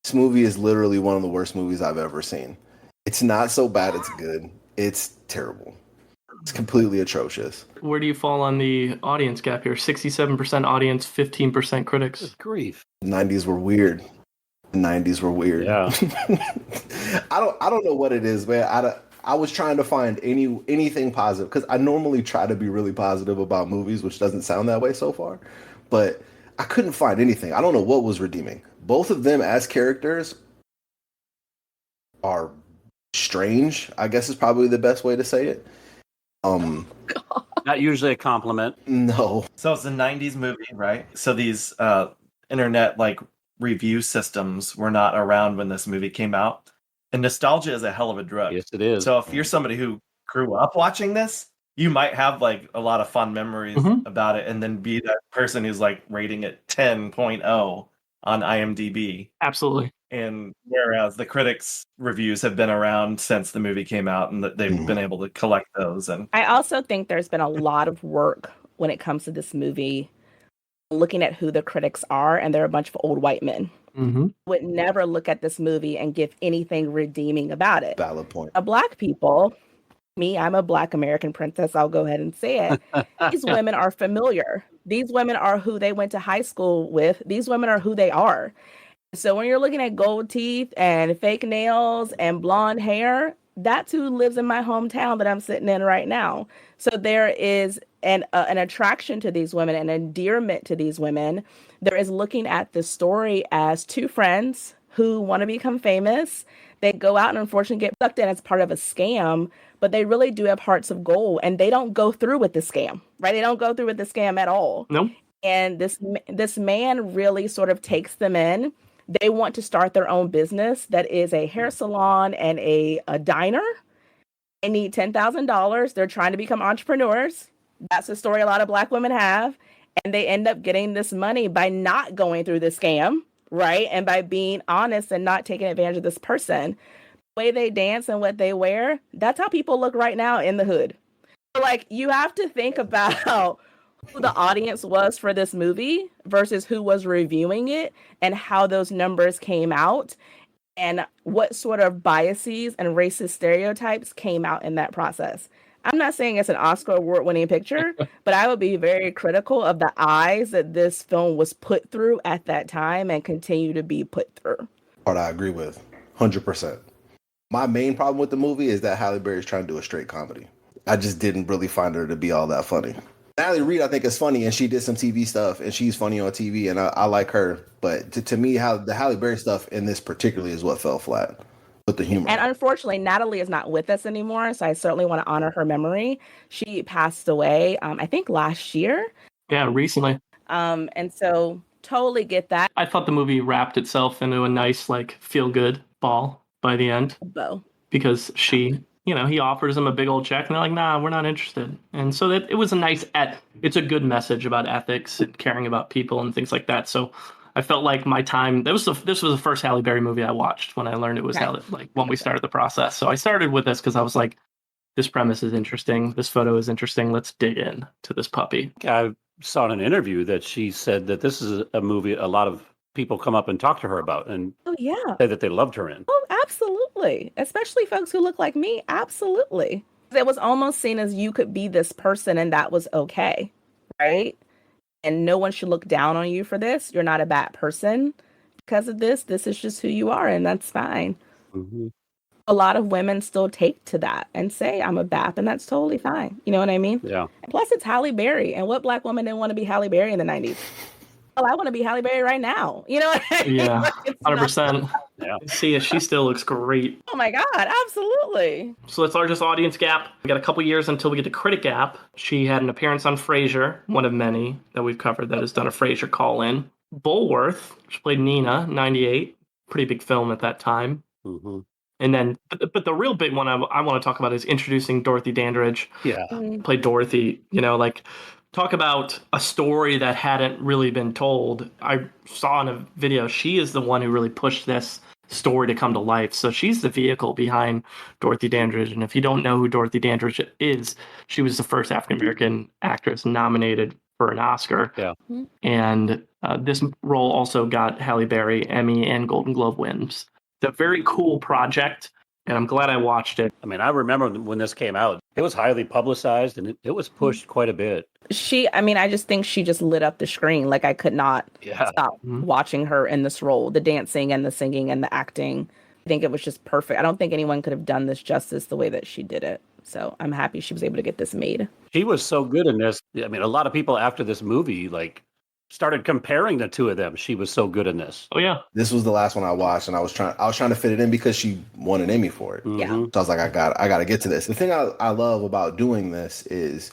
This movie is literally one of the worst movies I've ever seen. It's not so bad it's good. It's terrible. It's completely atrocious. Where do you fall on the audience gap here? 67% audience, 15% critics. Good grief. The 90s were weird. The 90s were weird. Yeah. I don't know what it is, man. I was trying to find anything positive because I normally try to be really positive about movies, which doesn't sound that way so far. But I couldn't find anything. I don't know what was redeeming. Both of them as characters are strange, I guess is probably the best way to say it. Not usually a compliment. No. So it's a 90s movie, right? So these internet like review systems were not around when this movie came out. And nostalgia is a hell of a drug. Yes, it is. So if you're somebody who grew up watching this, you might have like a lot of fun memories about it and then be that person who's like rating it 10.0 on IMDb. Absolutely. And whereas the critics' reviews have been around since the movie came out and that they've been able to collect those. And I also think there's been a lot of work when it comes to this movie, looking at who the critics are, and they're a bunch of old white men. Would never look at this movie and give anything redeeming about it. Valid point. Black people, me, I'm a Black American princess, I'll go ahead and say it. These women are familiar. These women are who they went to high school with. These women are who they are. So when you're looking at gold teeth and fake nails and blonde hair, that's who lives in my hometown that I'm sitting in right now. So there is an attraction to these women, an endearment to these women. There is looking at the story as 2 friends who want to become famous. They go out and unfortunately get sucked in as part of a scam, but they really do have hearts of gold, and they don't go through with the scam, right? They don't go through with the scam at all. Nope. And this man really sort of takes them in. They want to start their own business that is a hair salon and a diner. They need $10,000. They're trying to become entrepreneurs. That's the story a lot of Black women have. And they end up getting this money by not going through the scam, right? And by being honest and not taking advantage of this person. The way they dance and what they wear, that's how people look right now in the hood. So, like, you have to think about who the audience was for this movie versus who was reviewing it and how those numbers came out and what sort of biases and racist stereotypes came out in that process. I'm not saying it's an Oscar award-winning picture, but I would be very critical of the eyes that this film was put through at that time and continue to be put through. Part I agree with, 100%. My main problem with the movie is that Halle Berry is trying to do a straight comedy. I just didn't really find her to be all that funny. Natalie Reid, I think, is funny, and she did some TV stuff, and she's funny on TV, and I like her. But to me, the Halle Berry stuff in this particularly is what fell flat with the humor. And unfortunately, Natalie is not with us anymore, so I certainly want to honor her memory. She passed away, I think, last year. Yeah, recently. And so totally get that. I thought the movie wrapped itself into a nice, like, feel-good ball by the end. Bow. Because she, he offers them a big old check, and they're like, nah, we're not interested. And so that it was a nice, it's a good message about ethics and caring about people and things like that. So I felt like my time, this was the first Halle Berry movie I watched when I learned it was Halle, like when we started the process. So I started with this because I was like, this premise is interesting. This photo is interesting. Let's dig in to this puppy. I saw in an interview that she said that this is a movie a lot of people come up and talk to her about and say that they loved her in. Oh, absolutely. Especially folks who look like me. Absolutely. It was almost seen as you could be this person and that was okay, right? And no one should look down on you for this. You're not a bad person because of this. This is just who you are, and that's fine. Mm-hmm. A lot of women still take to that and say, I'm a BAP, and that's totally fine. You know what I mean? Yeah. Plus, it's Halle Berry. And what Black woman didn't want to be Halle Berry in the 90s? Well, I want to be Halle Berry right now. You know what I mean? Yeah, 100%. Yeah. See, she still looks great. Oh my God, absolutely. So that's largest audience gap. We got a couple years until we get to critic gap. She had an appearance on Frasier, one of many that we've covered that has done a Frasier call-in. Bulworth, she played Nina, 98. Pretty big film at that time. Mm-hmm. And then, but the real big one I want to talk about is introducing Dorothy Dandridge. Yeah. Played Dorothy, talk about a story that hadn't really been told. I saw in a video, she is the one who really pushed this story to come to life. So she's the vehicle behind Dorothy Dandridge. And if you don't know who Dorothy Dandridge is, she was the first African-American actress nominated for an Oscar. Yeah. And this role also got Halle Berry Emmy and Golden Globe wins. It's a very cool project, and I'm glad I watched it. I mean, I remember when this came out, it was highly publicized and it was pushed quite a bit. I just think she just lit up the screen. Like I could not stop watching her in this role, the dancing and the singing and the acting. I think it was just perfect. I don't think anyone could have done this justice the way that she did it. So I'm happy she was able to get this made. She was so good in this. I mean, a lot of people after this movie, started comparing the two of them. She was so good in this. Oh yeah. This was the last one I watched, and I was trying to fit it in because she won an Emmy for it. Yeah. So I was like, I got to get to this. The thing I love about doing this is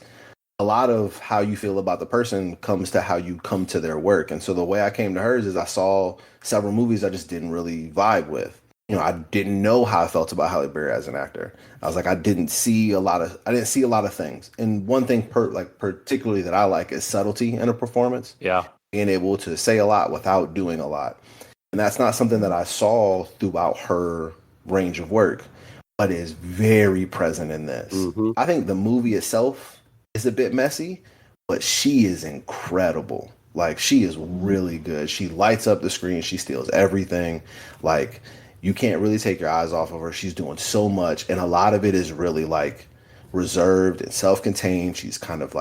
a lot of how you feel about the person comes to how you come to their work. And so the way I came to hers is I saw several movies I just didn't really vibe with. I didn't know how I felt about Halle Berry as an actor. I was like, I didn't see a lot of things. And one thing particularly that I like is subtlety in a performance. Yeah. Being able to say a lot without doing a lot. And that's not something that I saw throughout her range of work, but is very present in this. Mm-hmm. I think the movie itself is a bit messy, but she is incredible. She is really good. She lights up the screen. She steals everything. You can't really take your eyes off of her. She's doing so much. And a lot of it is really reserved and self-contained. She's kind of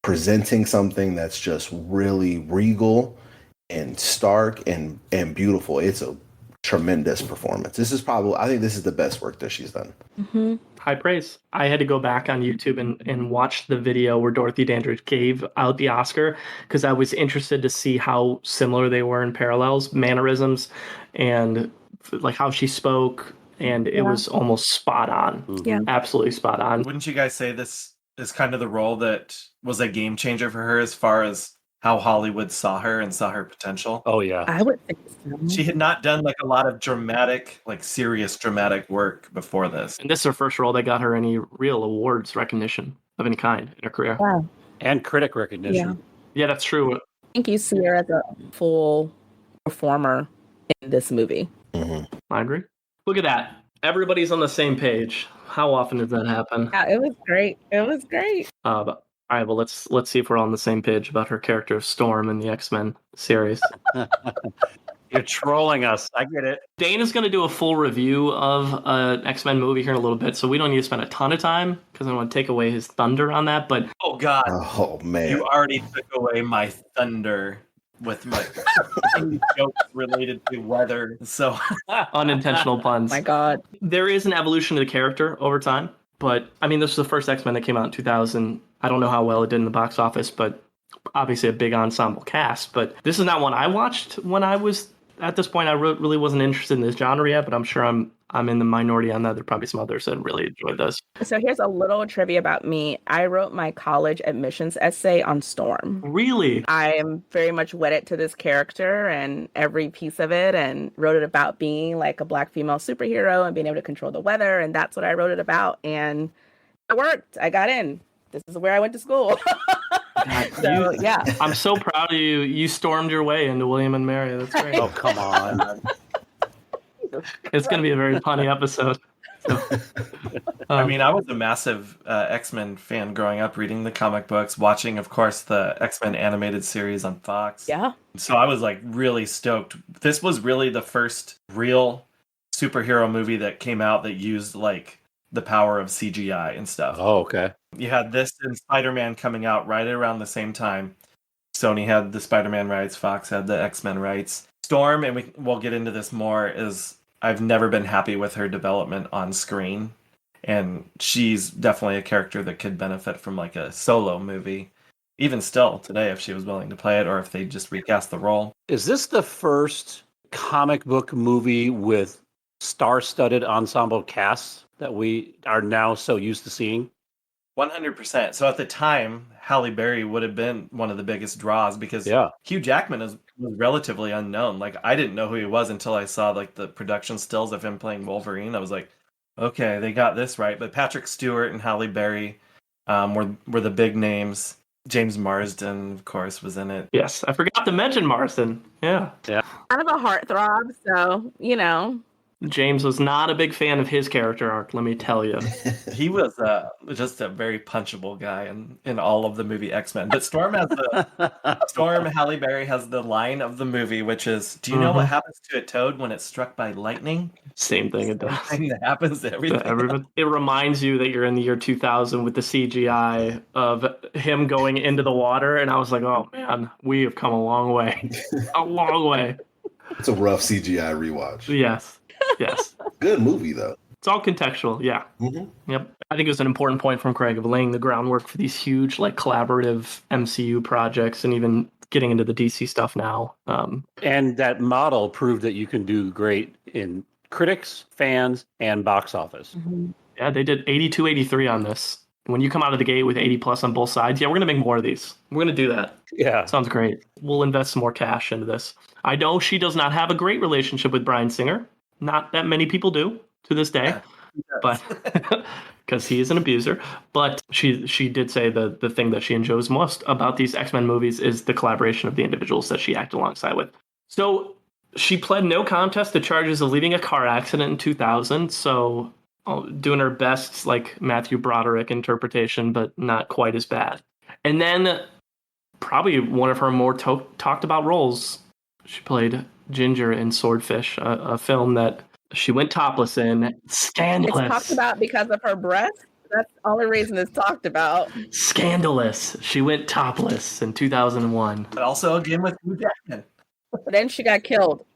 presenting something that's just really regal and stark and beautiful. It's a tremendous performance. I think this is the best work that she's done. Mm-hmm. High praise. I had to go back on YouTube and watch the video where Dorothy Dandridge gave out the Oscar because I was interested to see how similar they were in parallels, mannerisms, and how she spoke, and it was almost spot on. Mm-hmm. Yeah, absolutely spot on. Wouldn't you guys say this is kind of the role that was a game changer for her as far as how Hollywood saw her and saw her potential? Oh yeah, I would think so. She had not done a lot of dramatic, serious dramatic work before this. And this is her first role that got her any real awards recognition of any kind in her career. Wow. And critic recognition. Yeah, that's true. I think you see her as a full performer in this movie. Mm-hmm. I agree. Look at that. Everybody's on the same page. How often does that happen? Yeah, it was great. But, all right, well, let's see if we're on the same page about her character of Storm in the X-Men series. You're trolling us. I get it. Dane is going to do a full review of an X-Men movie here in a little bit, so we don't need to spend a ton of time because I don't want to take away his thunder on that. But Oh God, Oh man. you already took away my thunder with my jokes related to weather. So unintentional puns. My God. There is an evolution of the character over time, but I mean, this was the first X-Men that came out in 2000. I don't know how well it did in the box office, but obviously a big ensemble cast. But this is not one I watched when I was at this point. I really wasn't interested in this genre yet, but I'm sure I'm in the minority on that. There are probably some others that really enjoyed this. So here's a little trivia about me. I wrote my college admissions essay on Storm. Really? I am very much wedded to this character and every piece of it, and wrote it about being like a Black female superhero and being able to control the weather. And that's what I wrote it about. And it worked. I got in. This is where I went to school. So, yeah. I'm so proud of you. You stormed your way into William and Mary. That's great. Oh, come on. It's going to be a very punny episode. So, I mean, I was a massive X-Men fan growing up, reading the comic books, watching, of course, the X-Men animated series on Fox. Yeah. So I was like really stoked. This was really the first real superhero movie that came out that used like the power of CGI and stuff. Oh, okay. You had this and Spider-Man coming out right around the same time. Sony had the Spider-Man rights, Fox had the X-Men rights. Storm, and we'll get into this more, is I've never been happy with her development on screen. And she's definitely a character that could benefit from like a solo movie. Even still today, if she was willing to play it or if they just recast the role. Is this the first comic book movie with star-studded ensemble casts that we are now so used to seeing? 100%. So at the time, Halle Berry would have been one of the biggest draws because Hugh Jackman was relatively unknown. Like I didn't know who he was until I saw like the production stills of him playing Wolverine. I was like, okay, they got this right. But Patrick Stewart and Halle Berry were the big names. James Marsden, of course, was in it. yes, I forgot to mention Marsden. Yeah. Kind of a heartthrob, so, you know. James was not a big fan of his character arc, let me tell you. He was just a very punchable guy in all of the movie X-Men. But Storm Halle Berry has the line of the movie, which is, do you know what happens to a toad when it's struck by lightning? Same thing it does. Same thing that happens to everything. It reminds you that you're in the year 2000 with the CGI of him going into the water, and I was like, oh man, we have come a long way. A long way. It's a rough CGI rewatch. Yes. Good movie though. It's all contextual, yeah. Mm-hmm. Yep. I think it was an important point from Craig of laying the groundwork for these huge, like, collaborative MCU projects and even getting into the DC stuff now. And that model proved that you can do great in critics, fans, and box office. Yeah, they did 82, 83 on this. When you come out of the gate with 80 plus on both sides, we're going to make more of these. We're going to do that. Yeah. Sounds great. We'll invest some more cash into this. I know she does not have a great relationship with Bryan Singer. Not that many people do to this day, but because he is an abuser. But she did say the thing that she enjoys most about these X-Men movies is the collaboration of the individuals that she acted alongside with. So she pled no contest to charges of leaving a car accident in 2000. So doing her best, like Matthew Broderick interpretation, but not quite as bad. And then probably one of her more talked about roles, she played Ginger in Swordfish, a film that she went topless in. Scandalous. It's talked about because of her breast. That's the only reason it's talked about. Scandalous. She went topless in 2001. But also again with Hugh Jackman. But then she got killed.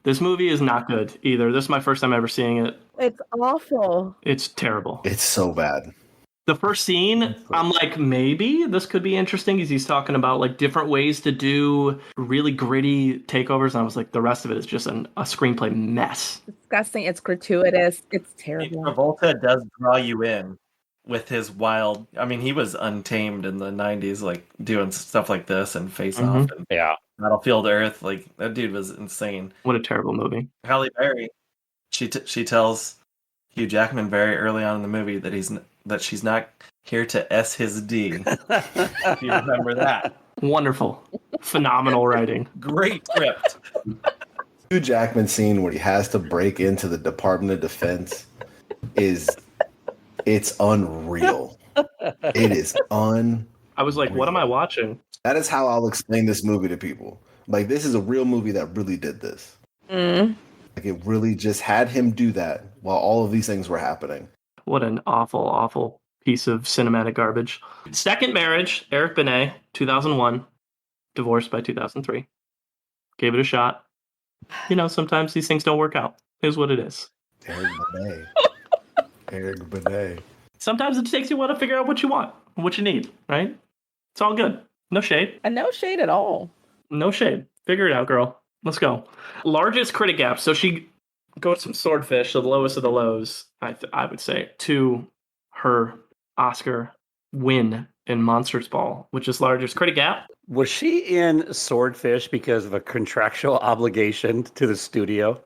This movie is not good either. This is my first time ever seeing it. It's awful. It's terrible. It's so bad. The first scene, I'm like, maybe this could be interesting because he's talking about like different ways to do really gritty takeovers. And I was like, the rest of it is just a screenplay mess. Disgusting. It's gratuitous. It's terrible. Travolta does draw you in with his wild. I mean, he was untamed in the 90s, like doing stuff like this and Face Off and Battlefield Earth. Like that dude was insane. What a terrible movie. Halle Berry, she tells Hugh Jackman very early on in the movie that she's not here to S his D. If you remember that. Wonderful. Phenomenal writing. Great script. Hugh Jackman scene where he has to break into the Department of Defense it's unreal. It is I was like, what am I watching? That is how I'll explain this movie to people. Like, this is a real movie that really did this. Like, it really just had him do that while all of these things were happening. What an awful, awful piece of cinematic garbage. Second marriage, Eric Benet, 2001. Divorced by 2003. Gave it a shot. You know, sometimes these things don't work out. Is what it is. Eric Benet. Eric Benet. Sometimes it takes you a while to figure out what you want, what you need, right? It's all good. No shade. And no shade at all. No shade. Figure it out, girl. Let's go. Largest critic gap. So she goes from Swordfish, the lowest of the lows, I would say, to her Oscar win in Monsters Ball, which is largest critic gap. Was she in Swordfish because of a contractual obligation to the studio?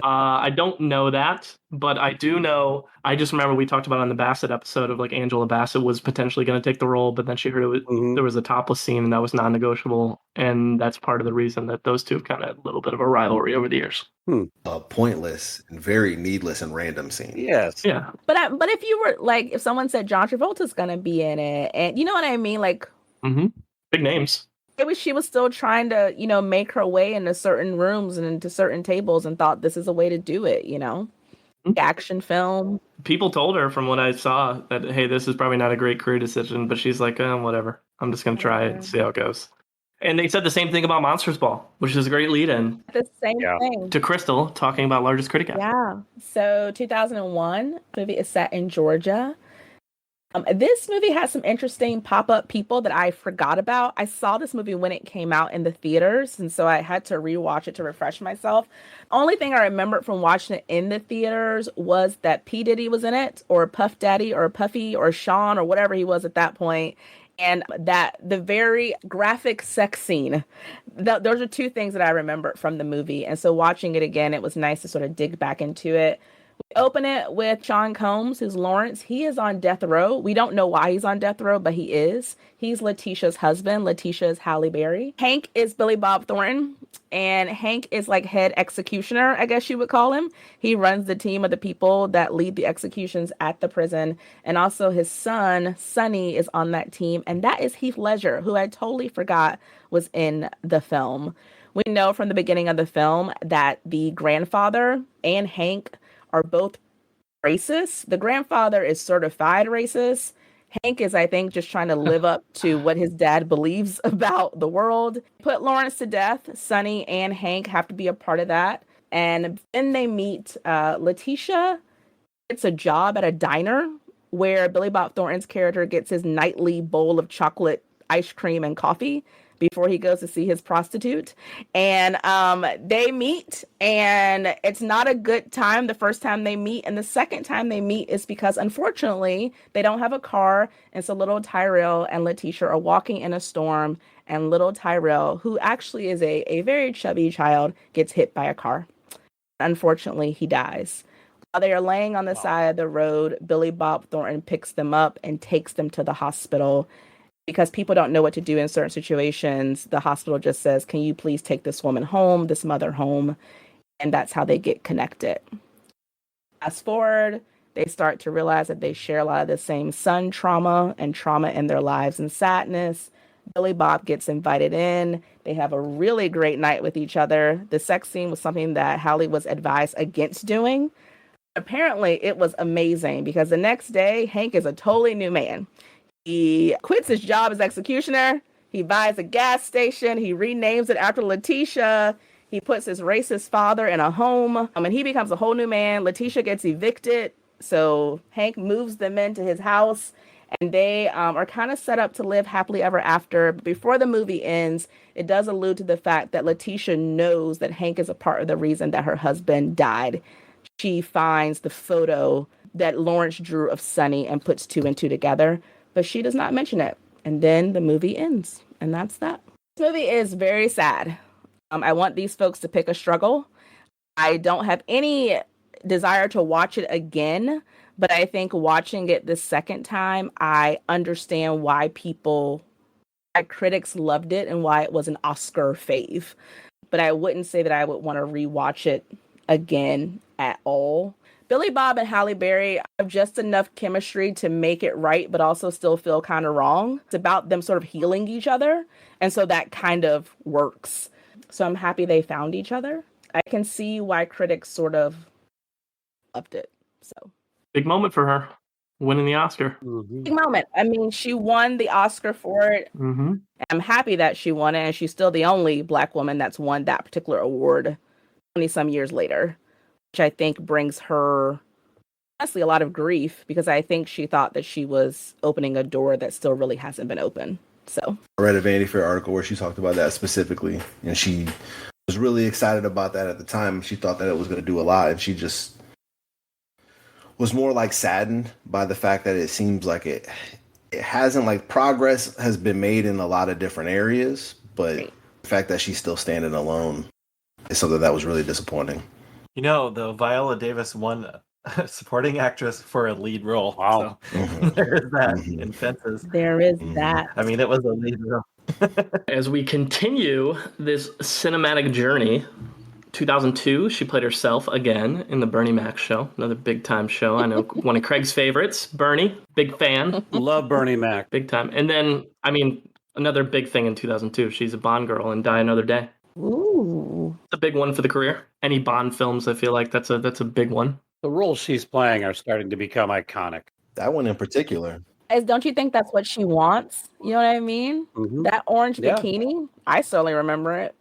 I don't know that, but I do know. I just remember we talked about on the Bassett episode of like Angela Bassett was potentially going to take the role, but then she heard there was a topless scene and that was non-negotiable, and that's part of the reason that those two have kind of had a little bit of a rivalry over the years. A pointless and very needless and random scene. Yes. Yeah. But if you were like, if someone said John Travolta's going to be in it, and you know what I mean, like, Big names. maybe she was still trying to, make her way into certain rooms and into certain tables and thought this is a way to do it, Action film. People told her from what I saw that, hey, this is probably not a great career decision, but she's like, whatever. I'm just going to try it and see how it goes. And they said the same thing about Monsters Ball, which is a great lead-in The same thing. to Krystal talking about largest critic gap. Yeah. So 2001, movie is set in Georgia. This movie has some interesting pop-up people that I forgot about. I saw this movie when it came out in the theaters, and so I had to rewatch it to refresh myself. Only thing I remembered from watching it in the theaters was that P. Diddy was in it, or Puff Daddy, or Puffy, or Sean, or whatever he was at that point. And that the very graphic sex scene, those are two things that I remember from the movie. And so watching it again, it was nice to sort of dig back into it. We open it with Sean Combs, who's Lawrence. He is on death row. We don't know why he's on death row, but he is. He's Leticia's husband. Leticia is Halle Berry. Hank is Billy Bob Thornton, and Hank is like head executioner, I guess you would call him. He runs the team of the people that lead the executions at the prison, and also his son, Sonny, is on that team, and that is Heath Ledger, who I totally forgot was in the film. We know from the beginning of the film that the grandfather and Hank are both racist. The grandfather is certified racist. Hank is, I think, just trying to live up to what his dad believes about the world. Put Lawrence to death. Sonny and Hank have to be a part of that. And then they meet Leticia. It's a job at a diner where Billy Bob Thornton's character gets his nightly bowl of chocolate ice cream and coffee before he goes to see his prostitute. And they meet, and it's not a good time the first time they meet. And the second time they meet is because, unfortunately, they don't have a car. And so little Tyrell and Leticia are walking in a storm, and little Tyrell, who actually is a very chubby child, gets hit by a car. Unfortunately, he dies. While they are laying on the side of the road, Billy Bob Thornton picks them up and takes them to the hospital. Because people don't know what to do in certain situations, the hospital just says, can you please take this woman home, this mother home? And that's how they get connected. Fast forward, they start to realize that they share a lot of the same son trauma and trauma in their lives and sadness. Billy Bob gets invited in. They have a really great night with each other. The sex scene was something that Halle was advised against doing. Apparently, it was amazing because the next day, Hank is a totally new man. He quits his job as executioner. He buys a gas station. He renames it after Leticia. He puts his racist father in a home. And he becomes a whole new man. Leticia gets evicted. So Hank moves them into his house. And they are kind of set up to live happily ever after. But before the movie ends, it does allude to the fact that Leticia knows that Hank is a part of the reason that her husband died. She finds the photo that Lawrence drew of Sonny and puts two and two together. But she does not mention it. And then the movie ends. And that's that. This movie is very sad. I want these folks to pick a struggle. I don't have any desire to watch it again. But I think watching it the second time, I understand why critics loved it and why it was an Oscar fave. But I wouldn't say that I would want to rewatch it again at all. Billy Bob and Halle Berry have just enough chemistry to make it right, but also still feel kind of wrong. It's about them sort of healing each other. And so that kind of works. So I'm happy they found each other. I can see why critics sort of loved it. So Big moment for her, winning the Oscar. big moment. I mean, she won the Oscar for it. Mm-hmm. I'm happy that she won it, and she's still the only Black woman that's won that particular award 20 some years later, which I think brings her honestly a lot of grief because I think she thought that she was opening a door that still really hasn't been open. So I read a Vanity Fair article where she talked about that specifically, and she was really excited about that at the time. She thought that it was going to do a lot, and she just was more like saddened by the fact that it seems like it hasn't, like, progress has been made in a lot of different areas, but the fact that she's still standing alone is something that was really disappointing. You know, though, Viola Davis won supporting actress for a lead role. Wow. So there is that in Fences. there is that. I mean, it was a lead role. As we continue this cinematic journey, 2002, she played herself again in the Bernie Mac show, another big time show. I know one of Craig's favorites, Bernie, big fan, Love Bernie Mac. big time. And then, I mean, another big thing in 2002, she's a Bond girl in Die Another Day. Ooh. It's a big one for the career. Any Bond films, I feel like that's a big one. The roles she's playing are starting to become iconic. That one in particular. Guys, don't you think that's what she wants? You know what I mean? Mhm. That orange Yeah. bikini, I certainly remember it.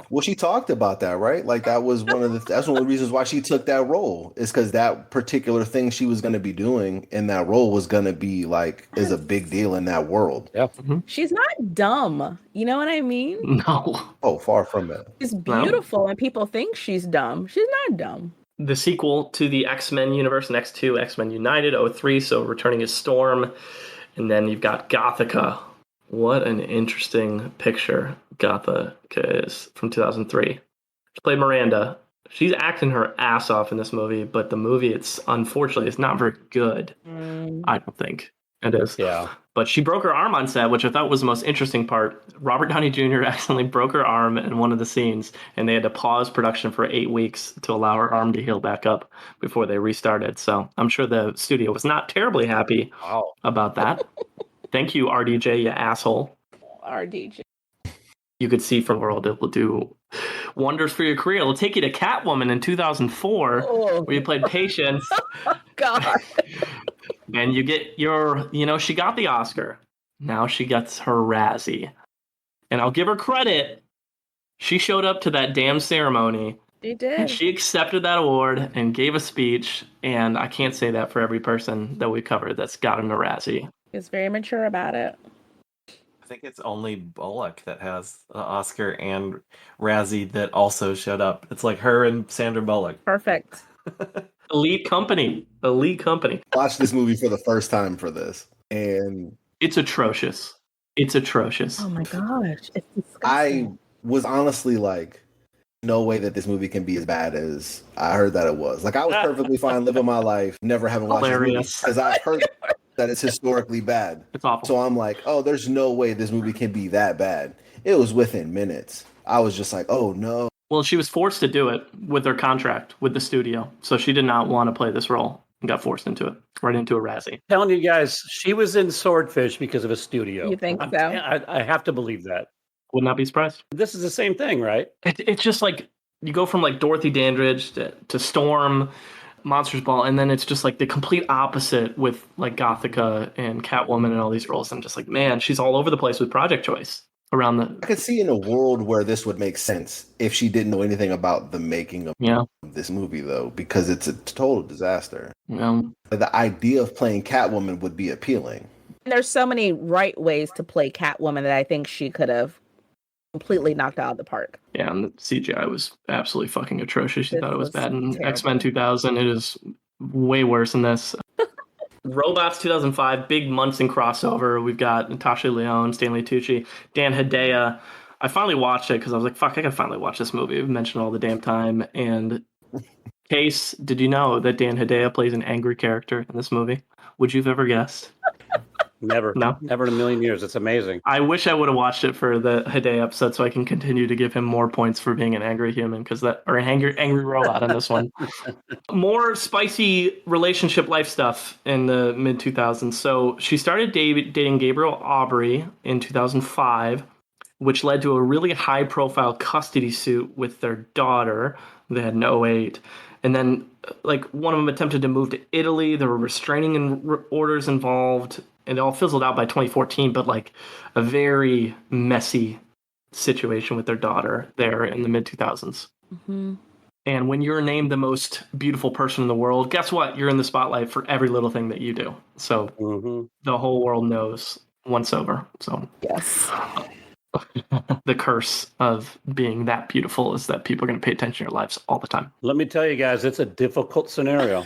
Well, she talked about that, right? Like that's one of the reasons why she took that role, is because that particular thing she was going to be doing in that role was going to be like is a big deal in that world. She's not dumb. You know what I mean? No. Oh, far from it. She's beautiful, and people think she's dumb. She's not dumb. The sequel to the X-Men universe, next to X-Men United, 03, so returning as Storm. And then you've got Gothica. What an interesting picture Gothica is from 2003. She played Miranda. She's acting her ass off in this movie, but the movie, unfortunately, it's not very good. I don't think it is. Yeah. But she broke her arm on set, which I thought was the most interesting part. Robert Downey Jr. accidentally broke her arm in one of the scenes, and they had to pause production for 8 weeks to allow her arm to heal back up before they restarted. So I'm sure the studio was not terribly happy about that. Thank you, RDJ, you asshole. RDJ. You could see from World it will do wonders for your career. It'll take you to Catwoman in 2004, where you played Patience. God. And you get she got the Oscar. Now she gets her Razzie. And I'll give her credit. She showed up to that damn ceremony. She did. And she accepted that award and gave a speech. And I can't say that for every person that we covered that's gotten a Razzie. She's very mature about it. I think it's only Bullock that has the Oscar and Razzie that also showed up. It's like her and Sandra Bullock. Perfect. Elite company. Watched this movie for the first time for this, and it's atrocious. Oh my gosh. It's disgusting. I was honestly like, no way that this movie can be as bad as I heard that it was. Like, I was perfectly fine living my life, never having watched this movie, because I've heard that it's historically bad. It's awful. So I'm like, oh, there's no way this movie can be that bad. It was within minutes. I was just like, oh no. Well, she was forced to do it with her contract with the studio. So she did not want to play this role and got forced into it, right into a Razzie. Telling you guys, she was in Swordfish because of a studio. You think so? I have to believe that. Would not be surprised. This is the same thing, right? It's just like you go from like Dorothy Dandridge to Storm, Monsters Ball, and then it's just like the complete opposite with like Gothica and Catwoman and all these roles. I'm just like, man, she's all over the place with project choice around the. I could see in a world where this would make sense if she didn't know anything about the making of this movie, though, because it's a total disaster. The idea of playing Catwoman would be appealing. There's so many right ways to play Catwoman that I think she could have completely knocked out of the park. Yeah, and the CGI was absolutely fucking atrocious. She This thought it was was bad in terrible. X-Men 2000. It is way worse than this. Robots 2005, big Munson crossover. We've got Natasha Lyonne, Stanley Tucci, Dan Hedaya. I finally watched it because I was like, fuck, I can finally watch this movie. We've mentioned all the damn time. And Case, did you know that Dan Hedaya plays an angry character in this movie? Would you have ever guessed? Never. No? Never in a million years. It's amazing. I wish I would have watched it for the Hedaya episode so I can continue to give him more points for being an angry human or an angry robot in this one. More spicy relationship life stuff in the mid 2000s. So she started dating Gabriel Aubrey in 2005. which led to a really high-profile custody suit with their daughter. They had an '08. And then, like, one of them attempted to move to Italy. There were restraining orders involved, and it all fizzled out by 2014, but, like, a very messy situation with their daughter there in the mid-2000s. Mm-hmm. And when you're named the most beautiful person in the world, guess what? You're in the spotlight for every little thing that you do. So the whole world knows once over. So Yes. the curse of being that beautiful is that people are going to pay attention to your lives all the time. Let me tell you guys, it's a difficult scenario.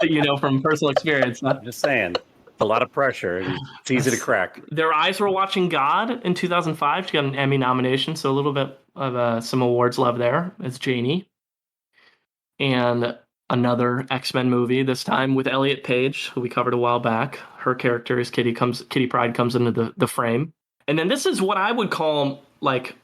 You know, from personal experience. I'm just saying. A lot of pressure. It's easy to crack. Their eyes were watching God in 2005. She got an Emmy nomination, so a little bit of some awards love there as Janie. And another X-Men movie, this time with Elliot Page, who we covered a while back. Her character is Kitty Pryde comes into the frame. And then this is what I would call like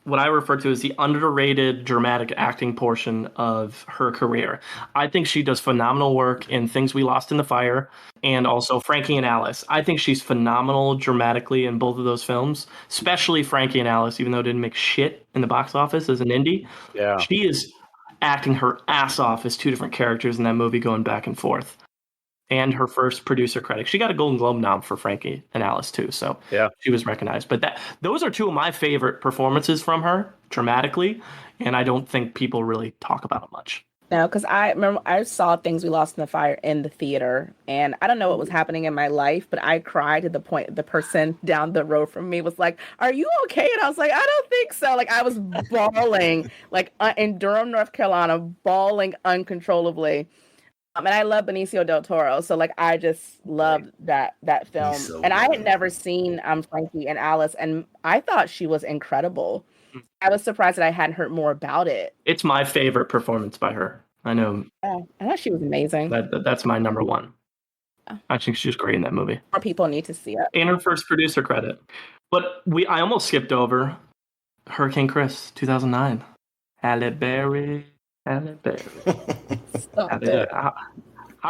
what I refer to as the underrated dramatic acting portion of her career. I think she does phenomenal work in Things We Lost in the Fire and also Frankie and Alice. I think she's phenomenal dramatically in both of those films, especially Frankie and Alice, even though it didn't make shit in the box office as an indie. Yeah. She is acting her ass off as two different characters in that movie going back and forth. And her first producer credit. She got a Golden Globe nom for Frankie and Alice too, so yeah, she was recognized. But those are two of my favorite performances from her dramatically, and I don't think people really talk about it much. No, because I remember I saw Things We Lost in the Fire in the theater, and I don't know what was happening in my life, but I cried to the point the person down the road from me was like, "Are you okay?" And I was like, "I don't think so." Like I was bawling, like in Durham, North Carolina, bawling uncontrollably. And I love Benicio del Toro, so like I just loved that film. So and I had never seen Frankie and Alice, and I thought she was incredible. I was surprised that I hadn't heard more about it. It's my favorite performance by her. I know. Yeah, I thought she was amazing. That's my number one. I think she's great in that movie. More people need to see it. And her first producer credit. But I almost skipped over Hurricane Chris, 2009. Halle Berry. How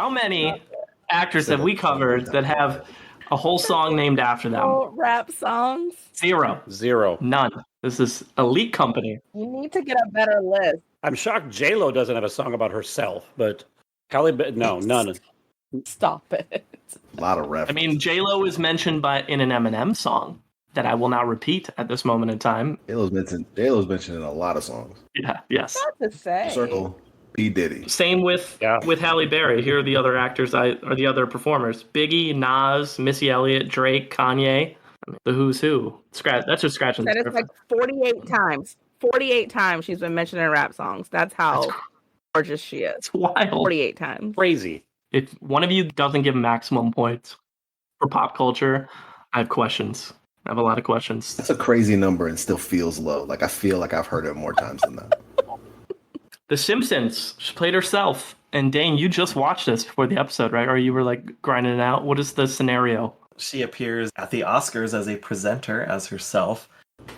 many actors have we covered that have a whole song named after them? Oh, rap songs? Zero. None. This is elite company. You need to get a better list. I'm shocked J-Lo doesn't have a song about herself, but no, none. Stop it. A lot of references. I mean, J-Lo is mentioned in an Eminem song that I will not repeat at this moment in time. J-Lo's mentioned in a lot of songs. Yeah, yes. Not to say. Circle, P. Diddy. Same with Halle Berry. Here are the other actors, are the other performers. Biggie, Nas, Missy Elliott, Drake, Kanye. I mean, the who's who. That's just scratching the surface. That is like 48 times. 48 times she's been mentioned in rap songs. That's how gorgeous she is. It's wild. 48 times. Crazy. If one of you doesn't give maximum points for pop culture, I have questions. I have a lot of questions. That's a crazy number and still feels low. Like I feel like I've heard it more times than that. The Simpsons. She played herself. And Dane, you just watched this before the episode, right? Or you were like grinding it out. What is the scenario? She appears at the Oscars as a presenter as herself.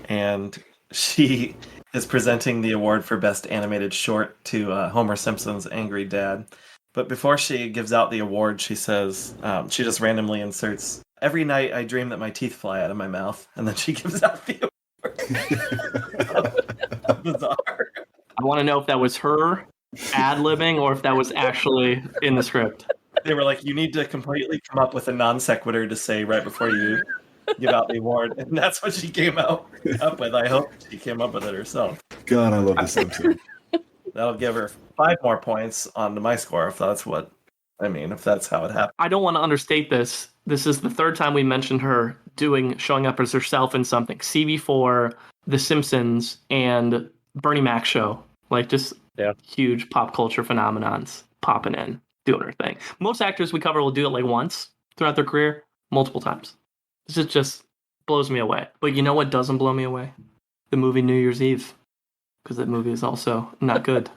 And she is presenting the award for Best Animated Short to Homer Simpson's Angry Dad. But before she gives out the award, she says, she just randomly inserts, "Every night I dream that my teeth fly out of my mouth." And then she gives out the award. Bizarre. I want to know if that was her ad-libbing or if that was actually in the script. They were like, you need to completely come up with a non sequitur to say right before you give out the award. And that's what she came up with. I hope she came up with it herself. God, I love The Simpsons. That'll give her 5 more points onto my score if that's how it happened. I don't want to understate this. This is the third time we mentioned her showing up as herself in something. CB4, The Simpsons, and Bernie Mac show. Like just huge pop culture phenomenons popping in, doing her thing. Most actors we cover will do it like once throughout their career, multiple times. This just blows me away. But you know what doesn't blow me away? The movie New Year's Eve. Because that movie is also not good.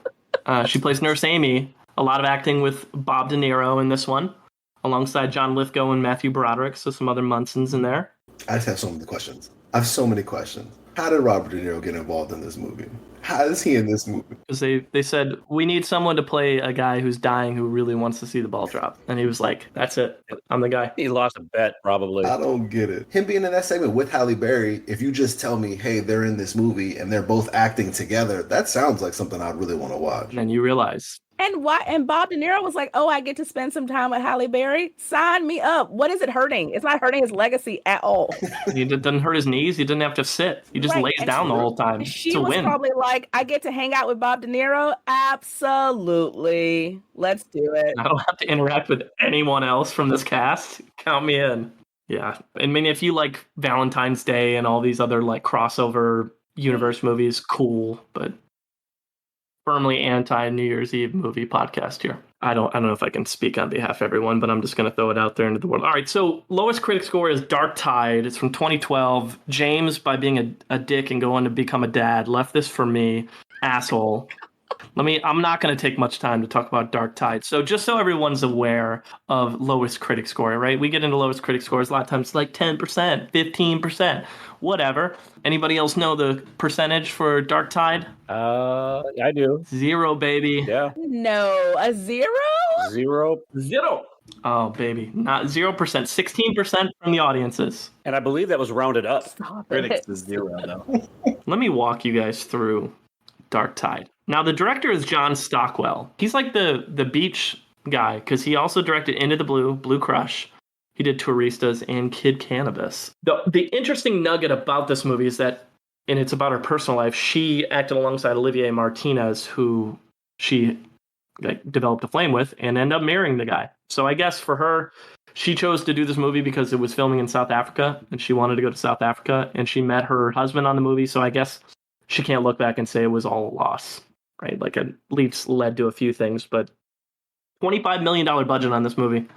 She plays Nurse Amy. A lot of acting with Bob De Niro in this one, alongside John Lithgow and Matthew Broderick, so some other Munsons in there. I just have so many questions. I have so many questions. How did Robert De Niro get involved in this movie? How is he in this movie? Because they said, we need someone to play a guy who's dying who really wants to see the ball drop. And he was like, that's it. I'm the guy. He lost a bet, probably. I don't get it. Him being in that segment with Halle Berry, if you just tell me, hey, they're in this movie and they're both acting together, that sounds like something I'd really want to watch. And then you realize. And why? And Bob De Niro was like, "Oh, I get to spend some time with Halle Berry. Sign me up." What is it hurting? It's not hurting his legacy at all. He doesn't hurt his knees. He didn't have to sit. He just lays down the whole time She to was win. probably like, "I get to hang out with Bob De Niro. Absolutely, let's do it." I don't have to interact with anyone else from this cast. Count me in. Yeah, I mean, if you like Valentine's Day and all these other like crossover universe movies, cool. But firmly anti New Year's Eve movie podcast here. I don't know if I can speak on behalf of everyone, but I'm just going to throw it out there into the world. All right, so lowest critic score is Dark Tide. It's from 2012. James, by being a dick and going to become a dad, left this for me. Asshole. I'm not going to take much time to talk about Dark Tide. So just so everyone's aware of lowest critic score, right? We get into lowest critic scores a lot of times, like 10%, 15%, whatever. Anybody else know the percentage for Dark Tide? I do. 0, baby. Yeah. No, a 0? 0. Oh, baby. Not 0%, 16% from the audiences. And I believe that was rounded up. Critics is 0, though. Let me walk you guys through Dark Tide. Now, the director is John Stockwell. He's like the beach guy because he also directed Into the Blue, Blue Crush. He did Touristas and Kid Cannabis. The interesting nugget about this movie is that, and it's about her personal life, she acted alongside Olivier Martinez, who she developed a flame with and ended up marrying the guy. So I guess for her, she chose to do this movie because it was filming in South Africa and she wanted to go to South Africa and she met her husband on the movie. So I guess she can't look back and say it was all a loss, right? Like it led to a few things, but $25 million budget on this movie.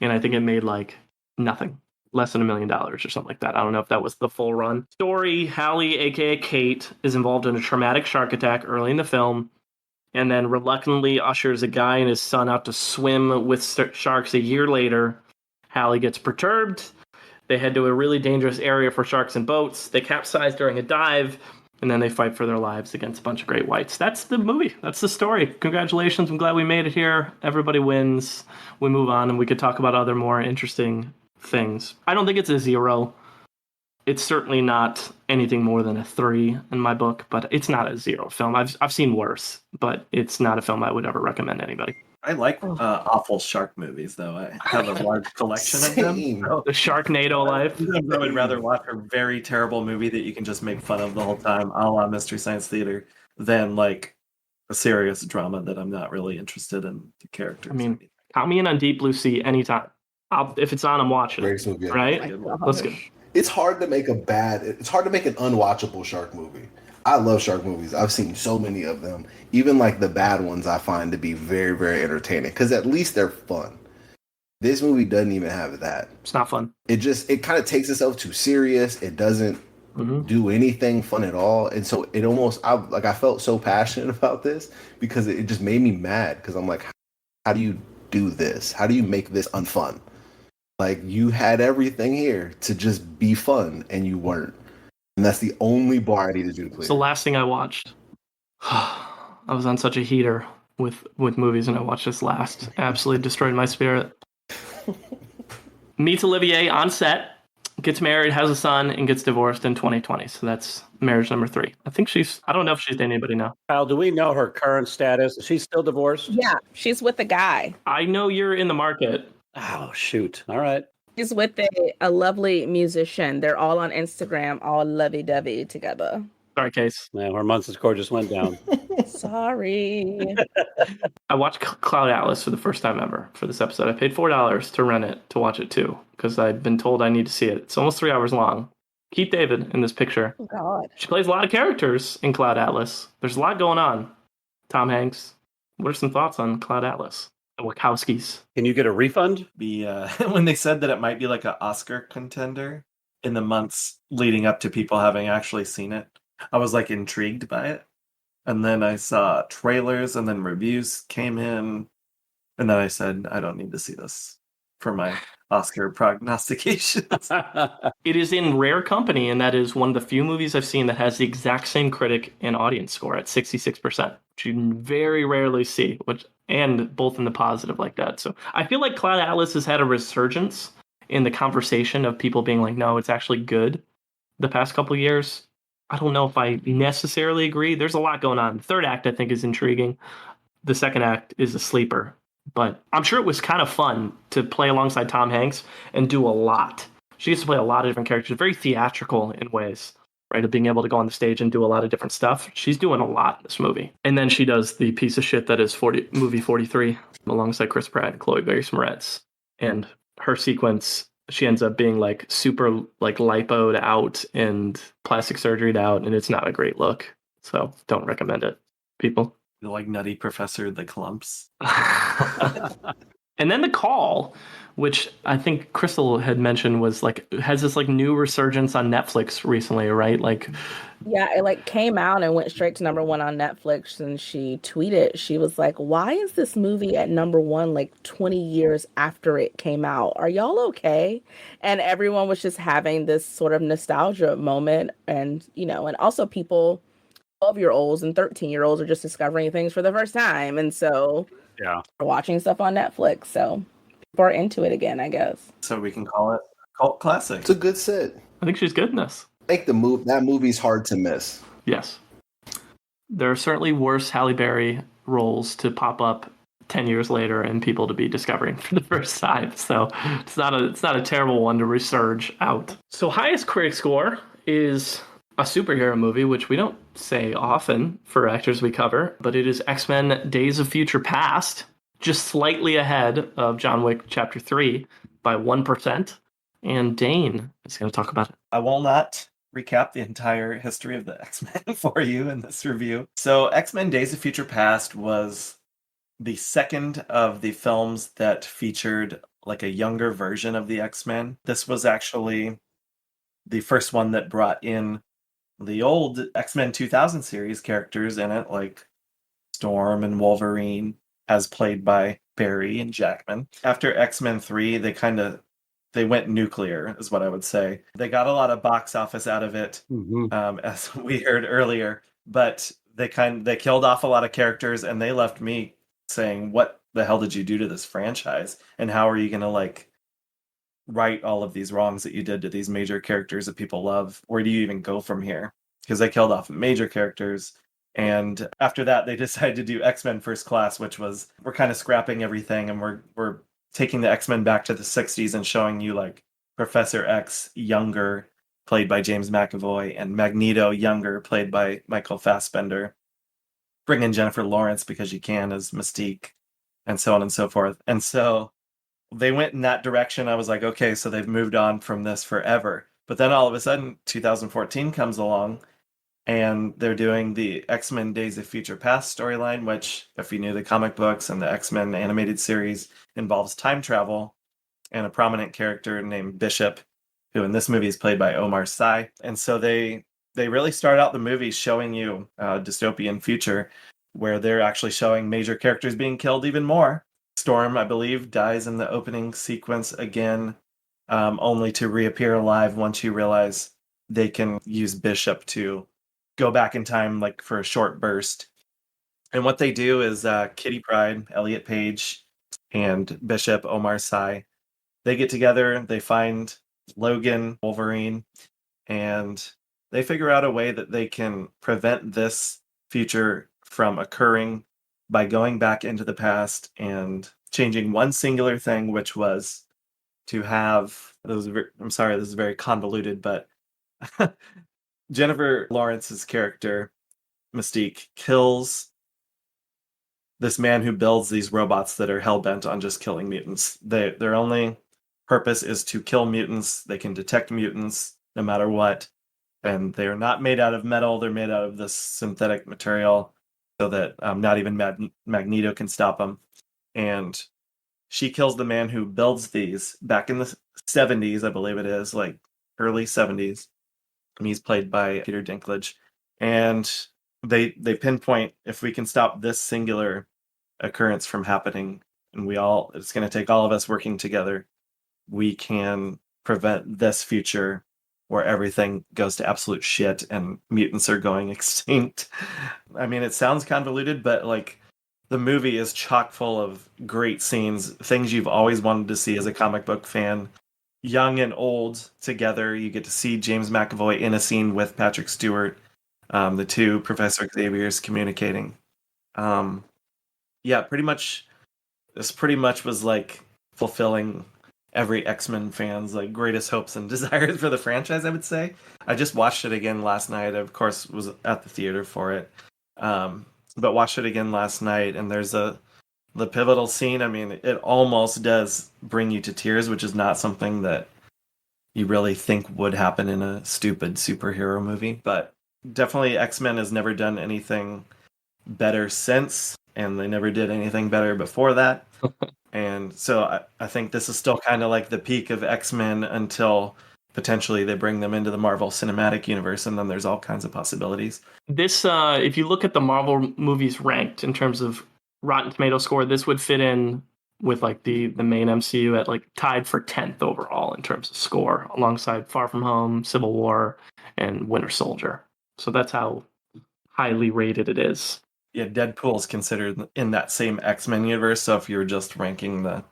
And I think it made like nothing, less than $1 million or something like that. I don't know if that was the full run. Story, Halle, aka Kate, is involved in a traumatic shark attack early in the film and then reluctantly ushers a guy and his son out to swim with sharks a year later. Halle gets perturbed. They head to a really dangerous area for sharks and boats. They capsize during a dive. And then they fight for their lives against a bunch of great whites. That's the movie. That's the story. Congratulations. I'm glad we made it here. Everybody wins. We move on, and we could talk about other more interesting things. I don't think it's a 0. It's certainly not anything more than a 3 in my book, but it's not a 0 film. I've seen worse, but it's not a film I would ever recommend to anybody. I like awful shark movies, though. I have a large collection of them. The Sharknado life. I would rather watch a very terrible movie that you can just make fun of the whole time, a la Mystery Science Theater, than like a serious drama that I'm not really interested in the characters. I mean, count me in on Deep Blue Sea anytime. If it's on, I'm watching. Greatest movie ever. Right? Let's go. It's hard to make an unwatchable shark movie. I love shark movies. I've seen so many of them. Even like the bad ones I find to be very, very entertaining because at least they're fun. This movie doesn't even have that. It's not fun. It kind of takes itself too serious. It doesn't do anything fun at all. And so it almost, I felt so passionate about this because it just made me mad because I'm like, how do you do this? How do you make this unfun? Like you had everything here to just be fun and you weren't. And that's the only bar I needed you to clear. It's the last thing I watched. I was on such a heater with movies, and I watched this last. Absolutely destroyed my spirit. Meets Olivier on set, gets married, has a son, and gets divorced in 2020. So that's marriage number 3. I don't know if she's dating anybody now. Kyle, do we know her current status? Is she still divorced? Yeah, she's with a guy. I know you're in the market. Oh, shoot. All right. She's with a lovely musician. They're all on Instagram, all lovey-dovey together. Sorry, Case. Man, her Munson score just went down. Sorry. I watched Cloud Atlas for the first time ever for this episode. I paid $4 to rent it, to watch it too, because I'd been told I need to see it. It's almost 3 hours long. Keith David in this picture. Oh, God. She plays a lot of characters in Cloud Atlas. There's a lot going on. Tom Hanks. What are some thoughts on Cloud Atlas? The Wachowskis. Can you get a refund? When they said that it might be like an Oscar contender in the months leading up to people having actually seen it, I was like intrigued by it. And then I saw trailers and then reviews came in. And then I said, I don't need to see this for my Oscar prognostications. It is in rare company, and that is one of the few movies I've seen that has the exact same critic and audience score at 66%, which you very rarely see, and both in the positive like that. So I feel like Cloud Atlas has had a resurgence in the conversation of people being like, no, it's actually good the past couple of years. I don't know if I necessarily agree. There's a lot going on. The third act, I think, is intriguing. The second act is a sleeper. But I'm sure it was kind of fun to play alongside Tom Hanks and do a lot. She gets to play a lot of different characters, very theatrical in ways, right? Of being able to go on the stage and do a lot of different stuff. She's doing a lot in this movie. And then she does the piece of shit that is movie 43 alongside Chris Pratt and Chloe Grace Moretz. And her sequence, she ends up being like super like lipoed out and plastic surgeryed out, and it's not a great look. So don't recommend it, people. Like Nutty Professor the Clumps. And then The Call, which I think Krystal had mentioned was like has this like new resurgence on Netflix recently, right? Like, Yeah, it like came out and went straight to number one on Netflix, and she tweeted, she was like, "Why is this movie at number one like 20 years after it came out? Are y'all okay?" And everyone was just having this sort of nostalgia moment, and and also people 12-year-olds and 13-year-olds are just discovering things for the first time, and so Yeah. are watching stuff on Netflix, so people are into it again, I guess. So we can call it a cult classic. It's a good sit. I think she's good in this. Make the move. That movie's hard to miss. Yes. There are certainly worse Halle Berry roles to pop up 10 years later and people to be discovering for the first time. So it's not a terrible one to resurge out. So highest critic score is a superhero movie, which we don't say often for actors we cover, but it is X-Men Days of Future Past, just slightly ahead of John Wick Chapter 3 by 1%. And Dane is going to talk about it. I will not recap the entire history of the X-Men for you in this review. So X-Men Days of Future Past was the second of the films that featured like a younger version of the X-Men. This was actually the first one that brought in the old X-Men 2000 series characters in it, like Storm and Wolverine, as played by Barry and Jackman. After X-Men 3, they went nuclear, is what I would say. They got a lot of box office out of it, as we heard earlier, but they killed off a lot of characters, and they left me saying, what the hell did you do to this franchise? And how are you going to like right all of these wrongs that you did to these major characters that people love? Where do you even go from here? Because they killed off major characters. And after that, they decided to do X-Men First Class, which was, we're kind of scrapping everything, and we're taking the X-Men back to the 60s and showing you like Professor X younger, played by James McAvoy, and Magneto younger, played by Michael Fassbender. Bring in Jennifer Lawrence because you can as Mystique, and so on and so forth. And so they went in that direction. I was like, okay, so they've moved on from this forever. But then all of a sudden, 2014 comes along, and they're doing the X-Men Days of Future Past storyline, which, if you knew the comic books and the X-Men animated series, involves time travel and a prominent character named Bishop, who in this movie is played by Omar Sy. And so they really start out the movie showing you a dystopian future where they're actually showing major characters being killed even more. Storm, I believe, dies in the opening sequence again, only to reappear alive once you realize they can use Bishop to go back in time like for a short burst. And what they do is Kitty Pryde, Elliot Page, and Bishop, Omar Sy, they get together, they find Logan, Wolverine, and they figure out a way that they can prevent this future from occurring by going back into the past and changing one singular thing, which was to have, I'm sorry, this is very convoluted, but Jennifer Lawrence's character, Mystique, kills this man who builds these robots that are hell-bent on just killing mutants. Their only purpose is to kill mutants. They can detect mutants no matter what. And they're not made out of metal. They're made out of this synthetic material so that not even Magneto can stop them. And she kills the man who builds these back in the 70s, I believe it is, like early 70s. And he's played by Peter Dinklage. And they pinpoint, if we can stop this singular occurrence from happening, and it's going to take all of us working together, we can prevent this future where everything goes to absolute shit and mutants are going extinct. I mean, it sounds convoluted, but like the movie is chock full of great scenes, things you've always wanted to see as a comic book fan. Young and old together. You get to see James McAvoy in a scene with Patrick Stewart, the two Professor Xaviers communicating. Yeah, pretty much. This pretty much was like fulfilling every X-Men fan's like greatest hopes and desires for the franchise, I would say. I just watched it again last night. I, of course, was at the theater for it, but watched it again last night. And there's the pivotal scene. I mean, it almost does bring you to tears, which is not something that you really think would happen in a stupid superhero movie. But definitely X-Men has never done anything better since, and they never did anything better before that. And so I think this is still kind of like the peak of X-Men until potentially they bring them into the Marvel Cinematic Universe, and then there's all kinds of possibilities. This, if you look at the Marvel movies ranked in terms of Rotten Tomato score, this would fit in with like the main MCU at like tied for 10th overall in terms of score, alongside Far From Home, Civil War, and Winter Soldier. So that's how highly rated it is. Yeah, Deadpool's considered in that same X-Men universe, so if you're just ranking the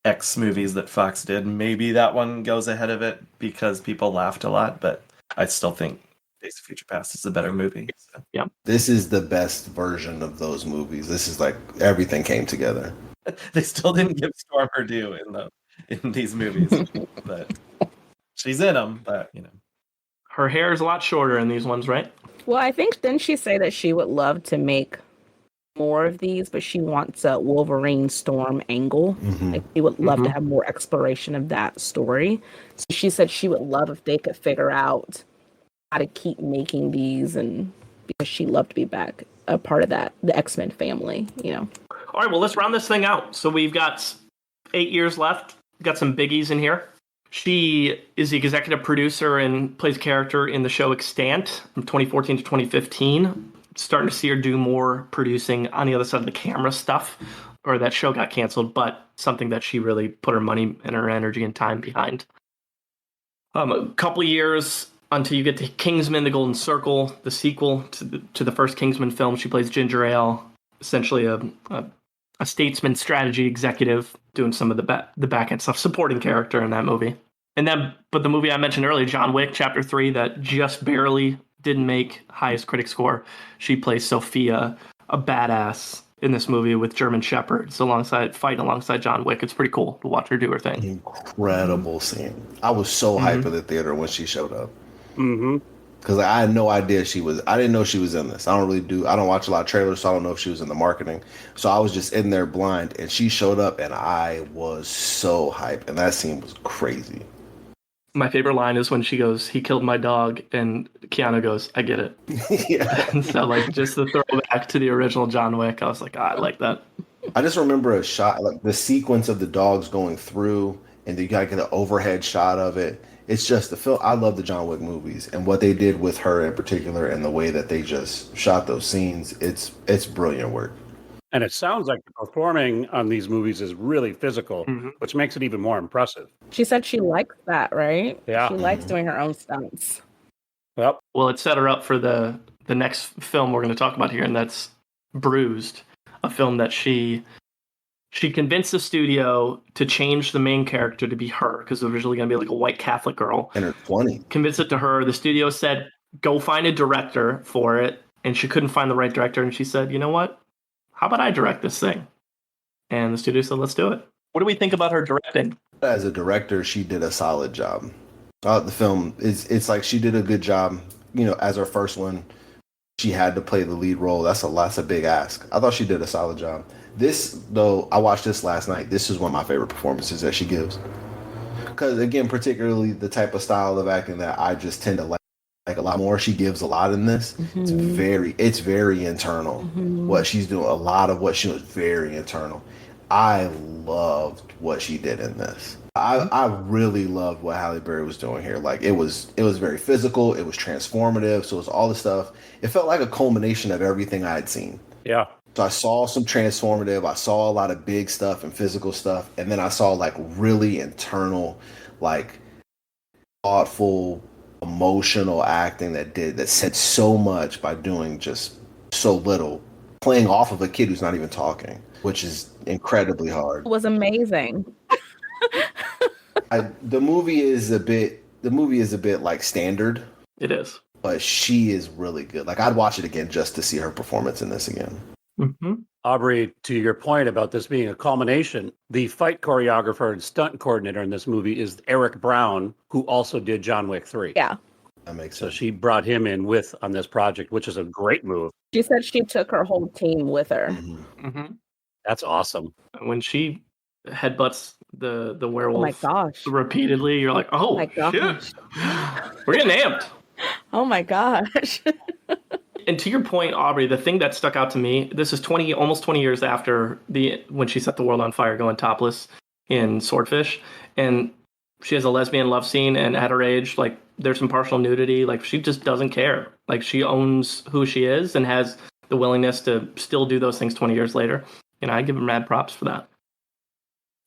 X movies that Fox did, maybe that one goes ahead of it because people laughed a lot, but I still think Days of Future Past is a better movie. So. Yeah. This is the best version of those movies. This is like everything came together. They still didn't give Storm her due in these movies, but she's in them, but you know. Her hair is a lot shorter in these ones, right? Well, I think didn't she say that she would love to make more of these, but she wants a Wolverine Storm angle. Mm-hmm. Like she would love to have more exploration of that story. So she said she would love if they could figure out how to keep making these, and because she loved to be back a part of that, the X-Men family, you know. All right, well, let's round this thing out. So we've got 8 years left. We've got some biggies in here. She is the executive producer and plays a character in the show Extant from 2014 to 2015. Starting to see her do more producing on the other side of the camera stuff, or that show got canceled, but something that she really put her money and her energy and time behind. A couple of years until you get to Kingsman: The Golden Circle, the sequel to the first Kingsman film. She plays Ginger Ale, essentially a statesman strategy executive doing some of the back end stuff, supporting character in that movie. And then, but the movie I mentioned earlier, John Wick, Chapter 3, that just barely didn't make highest critic score. She plays Sophia, a badass in this movie with German Shepherds fighting alongside John Wick. It's pretty cool to watch her do her thing. Incredible scene. I was so hyped at the theater when she showed up. Mm-hmm. Because I had no idea I didn't know she was in this. I don't watch a lot of trailers, so I don't know if she was in the marketing. So I was just in there blind, and she showed up, and I was so hyped. And that scene was crazy. My favorite line is when she goes, "He killed my dog," and Keanu goes, "I get it." Yeah. And so, like, just the throwback to the original John Wick, I was like, I like that. I just remember a shot, like the sequence of the dogs going through, and you gotta get an overhead shot of it. It's just the film. I love the John Wick movies, and what they did with her in particular, and the way that they just shot those scenes. It's brilliant work. And it sounds like the performing on these movies is really physical, which makes it even more impressive. She said she likes that, right? Yeah. She likes doing her own stunts. Yep. Well, it set her up for the next film we're going to talk about here, and that's Bruised, a film that she convinced the studio to change the main character to be her, because it was originally going to be like a white Catholic girl. And her 20. Convinced it to her. The studio said, go find a director for it, and she couldn't find the right director, and she said, you know what? How about I direct this thing? And the studio said, let's do it. What do we think about her directing? As a director, she did a solid job. The film, it's like she did a good job. You know, as her first one, she had to play the lead role. That's a big ask. I thought she did a solid job. This, though, I watched this last night. This is one of my favorite performances that she gives. Because, again, particularly the type of style of acting that I just tend to like a lot more. She gives a lot in this. It's very internal. What she's doing, a lot of what she was very internal. I loved what she did in this. I really loved what Halle Berry was doing here. Like it was very physical. It was transformative. So it was all the stuff. It felt like a culmination of everything I had seen. Yeah. So I saw some transformative, I saw a lot of big stuff and physical stuff, and then I saw like really internal, like thoughtful, emotional acting that said so much by doing just so little, playing off of a kid who's not even talking, which is incredibly hard. It was amazing. The movie is a bit like standard, It is. but she is really good. Like I'd watch it again just to see her performance in this again. Mm-hmm. Aubrey, to your point about this being a culmination, the fight choreographer and stunt coordinator in this movie is Eric Brown, who also did John Wick 3. Yeah. That makes So sense. she brought him in on this project, which is a great move. She said she took her whole team with her. Mm-hmm. Mm-hmm. That's awesome. When she headbutts the Oh my werewolf gosh. repeatedly, you're like, oh my shit, gosh. we're getting amped. Oh my gosh. And to your point, Aubrey, the thing that stuck out to me, this is almost 20 years after when she set the world on fire going topless in Swordfish, and she has a lesbian love scene, and at her age, like there's some partial nudity, like she just doesn't care. Like she owns who she is and has the willingness to still do those things 20 years later. And I give her mad props for that.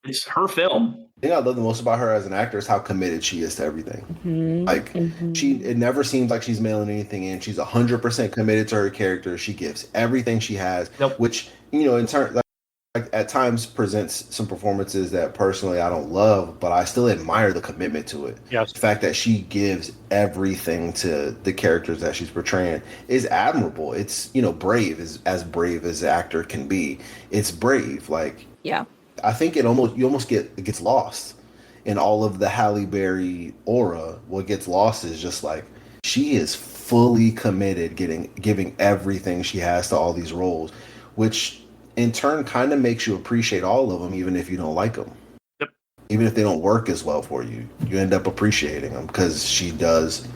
It's her film. The thing I love the most about her as an actor is how committed she is to everything. Mhm, Like mhm. it never seems like she's mailing anything in. She's 100% committed to her character. She gives everything she has, Yep. which in turn, like at times presents some performances that personally I don't love, but I still admire the commitment to it. Yes. The fact that she gives everything to the characters that she's portraying is admirable. It's brave, as brave as the actor can be. It's brave. Like Yeah. I think it gets lost in all of the Halle Berry aura. What gets lost is just like she is fully committed, giving everything she has to all these roles, which in turn kind of makes you appreciate all of them, even if you don't like them. Yep. Even if they don't work as well for you, you end up appreciating them because she does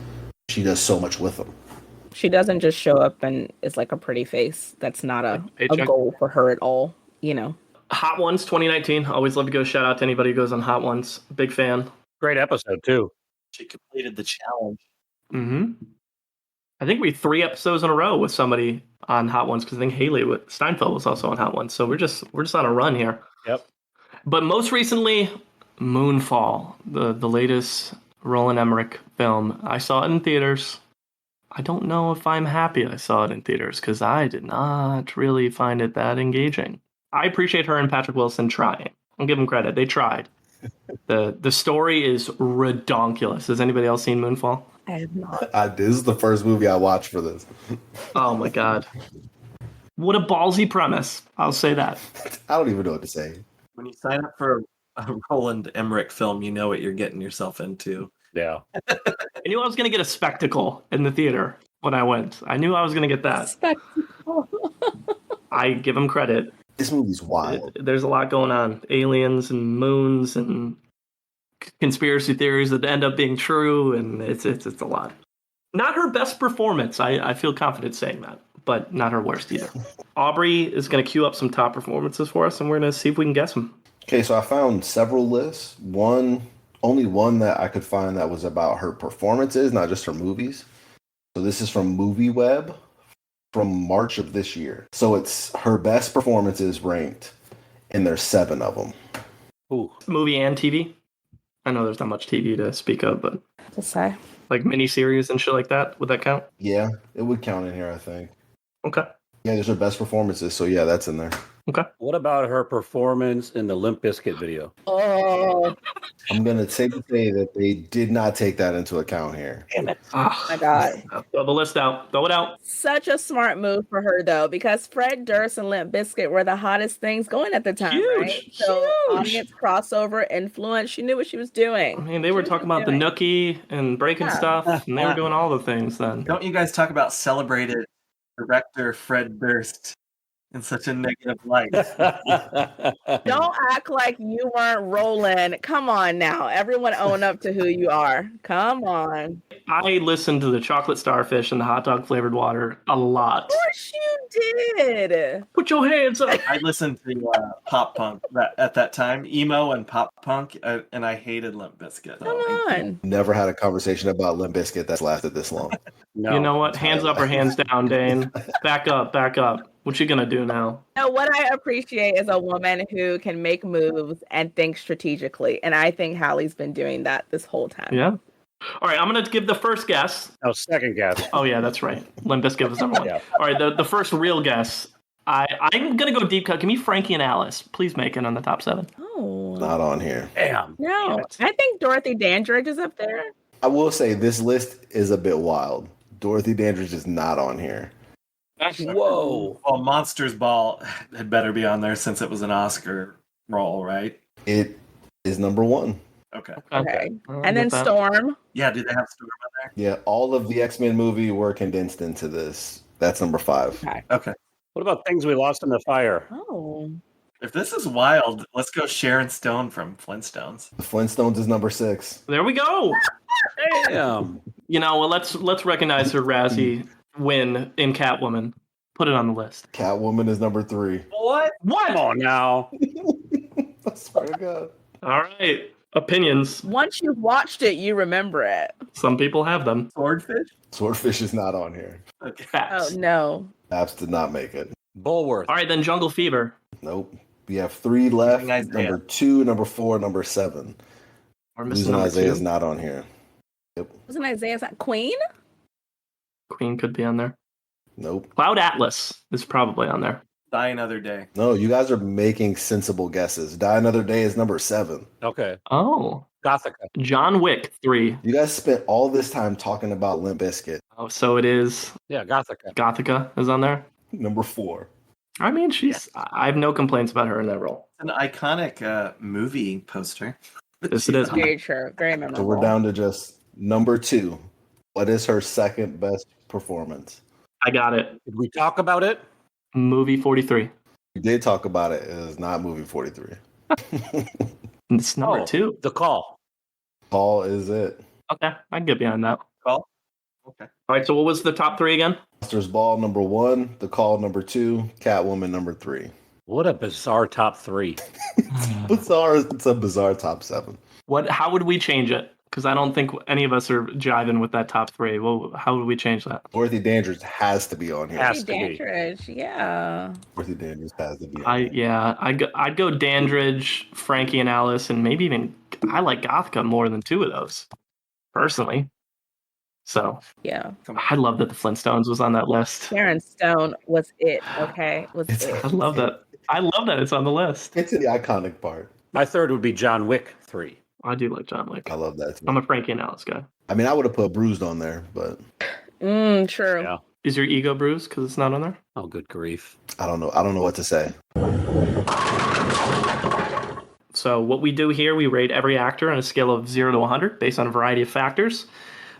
so much with them. She doesn't just show up and is like a pretty face. That's not a Paycheck. goal for her at all, Hot Ones 2019. Always love to go shout out to anybody who goes on Hot Ones. Big fan. Great episode, too. She completed the challenge. Mm-hmm. I think we 3 episodes in a row with somebody on Hot Ones because I think Haley Steinfeld was also on Hot Ones. So we're just on a run here. Yep. But most recently, Moonfall, the latest Roland Emmerich film. I saw it in theaters. I don't know if I'm happy I saw it in theaters because I did not really find it that engaging. I appreciate her and Patrick Wilson trying. I'll give them credit. They tried. The story is redonkulous. Has anybody else seen Moonfall? I have not. This is the first movie I watched for this. Oh my god. What a ballsy premise. I'll say that. I don't even know what to say. When you sign up for a Roland Emmerich film, you know what you're getting yourself into. Yeah. I knew I was going to get a spectacle in the theater when I went. I knew I was going to get that. Spectacle. I give him credit. This movie's wild. There's a lot going on. Aliens and moons and conspiracy theories that end up being true, and it's a lot. Not her best performance. I feel confident saying that, but not her worst either. Aubrey is going to queue up some top performances for us, and we're going to see if we can guess them. Okay, so I found several lists. Only one that I could find that was about her performances, not just her movies. So this is from MovieWeb from March of this year. So it's her best performances ranked, and there's 7 of them. Ooh. Movie and TV. I know there's not much TV to speak of, but To say. like miniseries and shit like that, would that count? Yeah, it would count in here, I think. Okay. Yeah, there's her best performances, so yeah, that's in there. Okay. What about her performance in the Limp Bizkit video? Oh, I'm going to say that they did not take that into account here. damn it. Ah, My God. throw the list out. Throw it out. Such a smart move for her, though, because Fred Durst and Limp Bizkit were the hottest things going at the time, Huge, right? So huge. audience crossover influence. She knew what she was doing. I mean, they were She knew talking what about she the was nookie and breaking Yeah. stuff, and they were doing all the things then. Don't you guys talk about celebrated director Fred Durst in such a negative light? Don't act like you weren't rolling. Come on now. Everyone own up to who you are. Come on. I listened to the chocolate starfish and the hot dog flavored water a lot. Of course you did. Put your hands up. I listened to pop punk at that time, emo and pop punk, and I hated Limp Bizkit. Come on. Never had a conversation about Limp Bizkit that's lasted this long. No. You know what? Hands up or hands down, Dane. Back up, back up. What's she gonna do now? No, what I appreciate is a woman who can make moves and think strategically. And I think Halle's been doing that this whole time. Yeah. All right, I'm gonna give the first guess. Oh, second guess. Oh yeah, that's right. Limp Bizkit was number one. Yeah. All right, the first real guess. I'm gonna go deep cut. Give me Frankie and Alice. Please make it on the top 7. Oh. Not on here. Damn. No, I think Dorothy Dandridge is up there. I will say this list is a bit wild. Dorothy Dandridge is not on here. Whoa. Well, Monsters Ball had better be on there since it was an Oscar role, right? It is number 1. Okay. Okay. I'll And then get that. Storm. Yeah, do they have Storm on there? Yeah, all of the X-Men movie were condensed into this. That's number 5. Okay. What about Things We Lost in the Fire? Oh. If this is wild, let's go Sharon Stone from Flintstones. The Flintstones is number 6. There we go. Damn. You know, well, let's recognize her Razzie win in Catwoman. Put it on the list. Catwoman is number 3. What? Come What? on now. I swear to God. All right. Opinions. Once you've watched it, you remember it. Some people have them. Swordfish? Swordfish is not on here. Okay. Oh, Facts. no. Apps did not make it. Bulworth. All right, then Jungle Fever. Nope. We have 3 left. Losing Isaiah. Number 2, number 4, number 7. We're missing Losing number Isaiah is 2. not on here. Wasn't Isaiah Queen? Queen could be on there. Nope. Cloud Atlas is probably on there. Die Another Day. No, you guys are making sensible guesses. Die Another Day is number 7. Okay. Oh. Gothica. John Wick 3. You guys spent all this time talking about Limp Bizkit. Oh, so it is. Yeah, Gothica. Gothica is on there. Number 4. I mean, I have no complaints about her in that role. An iconic movie poster. Yes, it is. Very true. Very memorable. So we're down to just number 2. What is her second best performance? I got it. Did we talk about it? Movie 43. We did talk about it. It is not movie 43. It's number 2. The Call. Paul is it. Okay, I can get behind that. Call? Okay. All right, so what was the top 3 again? Monsters Ball number 1. The Call number 2. Catwoman number 3. What a bizarre top 3. Bizarre. It's a bizarre top 7. How would we change it? Because I don't think any of us are jiving with that top 3. Well, how would we change that? Dorothy Dandridge has to be on here. Has to be. Dandridge, yeah. Dorothy Dandridge has to be on here. I'd go Dandridge, Frankie and Alice, and maybe even I like Gothica more than 2 of those, personally. So Yeah. I love that the Flintstones was on that list. Sharon Stone was it, okay? Was it. I love that. I love that it's on the list. It's the iconic part. My third would be John Wick 3. I do like John Wick. I love that too. I'm a Frankie and Alice guy. I mean, I would have put Bruised on there, but True. Yeah. Is your ego bruised because it's not on there? Oh, good grief. I don't know. I don't know what to say. So what we do here, we rate every actor on a scale of 0 to 100 based on a variety of factors.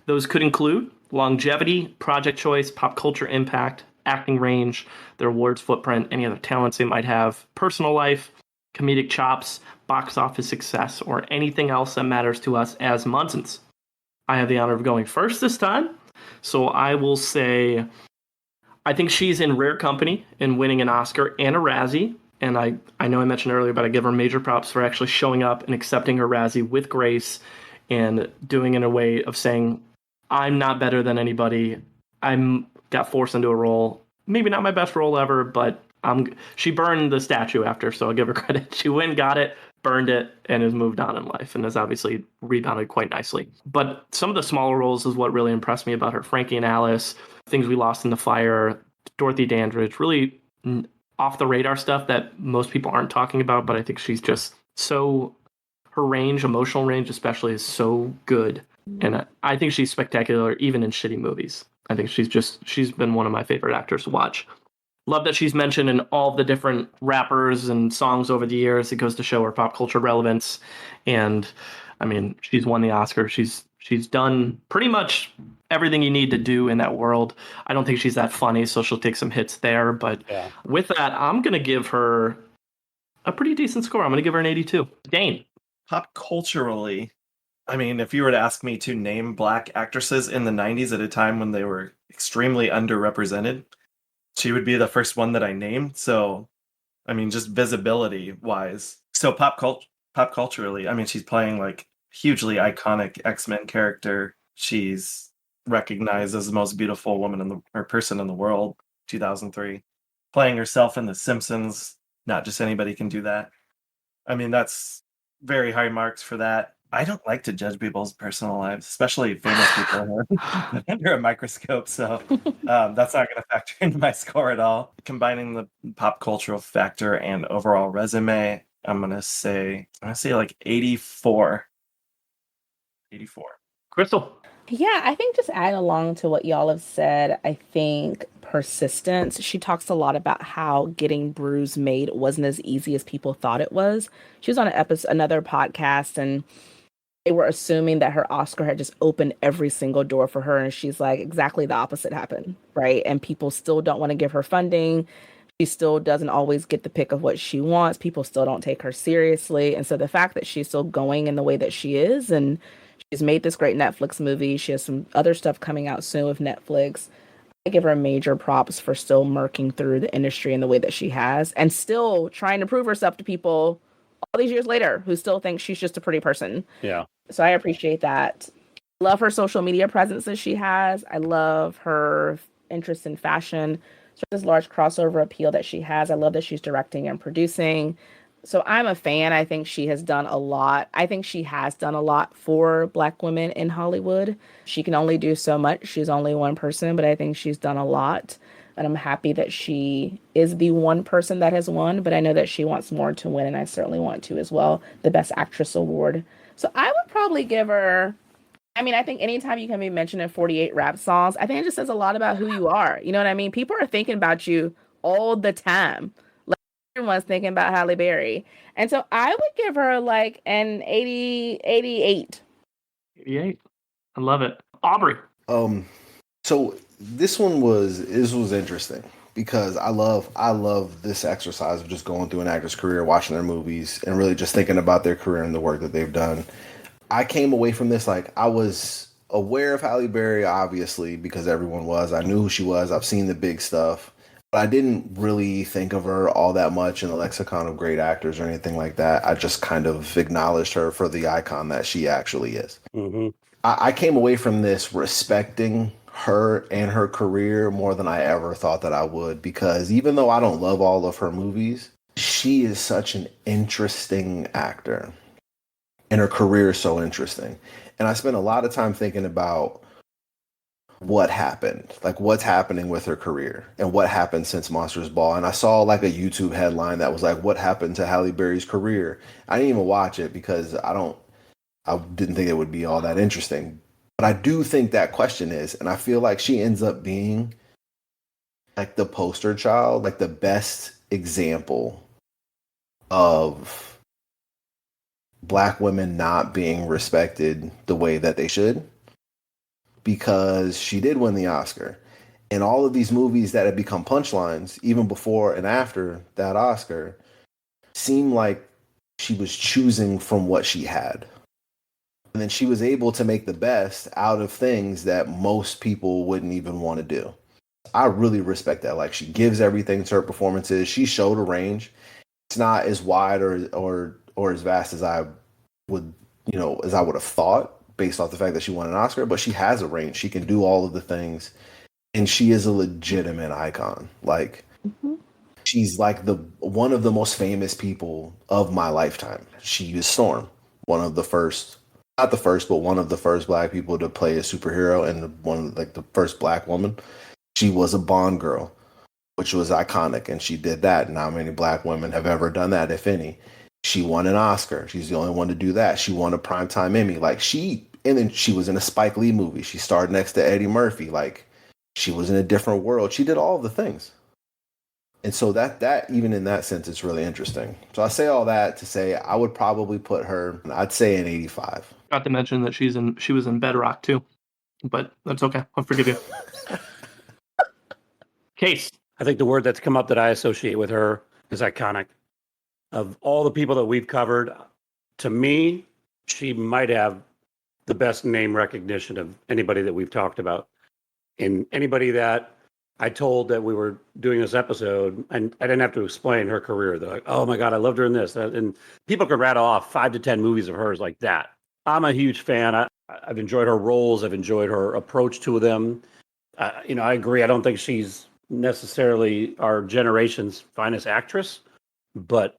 Those could include longevity, project choice, pop culture impact, acting range, their awards footprint, any other talents they might have, personal life, comedic chops, box office success, or anything else that matters to us as Munsons. I have the honor of going first this time, so I will say I think she's in rare company in winning an Oscar and a Razzie, and I know I mentioned earlier, but I give her major props for actually showing up and accepting her Razzie with grace and doing it in a way of saying, I'm not better than anybody. Got forced into a role, maybe not my best role ever, but she burned the statue after, so I'll give her credit. She went, got it, burned it, and has moved on in life, and has obviously rebounded quite nicely. But some of the smaller roles is what really impressed me about her. Frankie and Alice, Things We Lost in the Fire, Dorothy Dandridge, really off the radar stuff that most people aren't talking about, but I think she's just so, her range, emotional range especially, is so good. And I think she's spectacular even in shitty movies. I think she's been one of my favorite actors to watch. Love that she's mentioned in all the different rappers and songs over the years. It goes to show her pop culture relevance. And I mean, she's won the Oscar. She's done pretty much everything you need to do in that world. I don't think she's that funny, so she'll take some hits there. But with that, I'm going to give her a pretty decent score. I'm going to give her an 82. Dane. Pop culturally, I mean, if you were to ask me to name Black actresses in the 90s at a time when they were extremely underrepresented, she would be the first one that I named. So, I mean, just visibility wise. So pop culturally, I mean, she's playing like hugely iconic X-Men character. She's recognized as the most beautiful woman or person in the world, 2003. playing herself in The Simpsons. Not just anybody can do that. I mean, that's very high marks for that. I don't like to judge people's personal lives, especially famous people who are under a microscope. So that's not going to factor into my score at all. Combining the pop cultural factor and overall resume, I'm going to say like 84. 84. Krystal. Yeah, I think just adding along to what y'all have said, I think persistence. She talks a lot about how getting Bruise made wasn't as easy as people thought it was. She was on another podcast, and they were assuming that her Oscar had just opened every single door for her. And she's like, exactly the opposite happened, right? And people still don't want to give her funding. She still doesn't always get the pick of what she wants. People still don't take her seriously. And so the fact that she's still going in the way that she is, and she's made this great Netflix movie. She has some other stuff coming out soon with Netflix. I give her major props for still murking through the industry in the way that she has and still trying to prove herself to people all these years later who still think she's just a pretty person. Yeah. So I appreciate that. Love her social media presence that she has. I love her interest in fashion. So this large crossover appeal that she has. I love that she's directing and producing. So I'm a fan. I think she has done a lot. I think she has done a lot for Black women in Hollywood. She can only do so much. She's only one person, but I think she's done a lot. And I'm happy that she is the one person that has won, but I know that she wants more to win, and I certainly want to as well, the Best Actress Award. So I would probably give her, I mean, I think anytime you can be mentioned in 48 rap songs, I think it just says a lot about who you are. You know what I mean? People are thinking about you all the time. Like everyone's thinking about Halle Berry. And so I would give her like an 88. 88. I love it. Aubrey. So this was interesting because I love this exercise of just going through an actor's career, watching their movies, and really just thinking about their career and the work that they've done. I came away from this like I was aware of Halle Berry, obviously, because everyone was. I knew who she was. I've seen the big stuff. But I didn't really think of her all that much in the lexicon of great actors or anything like that. I just kind of acknowledged her for the icon that she actually is. Mm-hmm. I came away from this respecting her and her career more than I ever thought that I would, because even though I don't love all of her movies, she is such an interesting actor and her career is so interesting. And I spent a lot of time thinking about what happened, like what's happening with her career and what happened since Monsters Ball. And I saw like a YouTube headline that was like, what happened to Halle Berry's career? I didn't even watch it because I didn't think it would be all that interesting. But I do think that question is, and I feel like she ends up being like the poster child, like the best example of Black women not being respected the way that they should, because she did win the Oscar. And all of these movies that had become punchlines, even before and after that Oscar, seemed like she was choosing from what she had. And then she was able to make the best out of things that most people wouldn't even want to do. I really respect that. Like, she gives everything to her performances. She showed a range. It's not as wide or as vast as I would have thought based off the fact that she won an Oscar, but she has a range. She can do all of the things, and she is a legitimate icon. Like, she's like one of the most famous people of my lifetime. She is Storm, one of the first Black people to play a superhero, and the first Black woman. She was a Bond girl, which was iconic, and she did that. Not many Black women have ever done that, if any. She won an Oscar. She's the only one to do that. She won a Primetime Emmy. And then she was in a Spike Lee movie. She starred next to Eddie Murphy. Like, she was in a different world. She did all of the things. And so that even in that sense, it's really interesting. So I say all that to say I would probably put her, I'd say an 85. Got to mention that she was in Bedrock too, but that's okay. I'll forgive you. Case. I think the word that's come up that I associate with her is iconic. Of all the people that we've covered, to me, she might have the best name recognition of anybody that we've talked about. And anybody that I told that we were doing this episode, and I didn't have to explain her career. They're like, oh my God, I loved her in this. And people could rattle off 5 to 10 movies of hers like that. I'm a huge fan. I've enjoyed her roles. I've enjoyed her approach to them. I agree. I don't think she's necessarily our generation's finest actress, but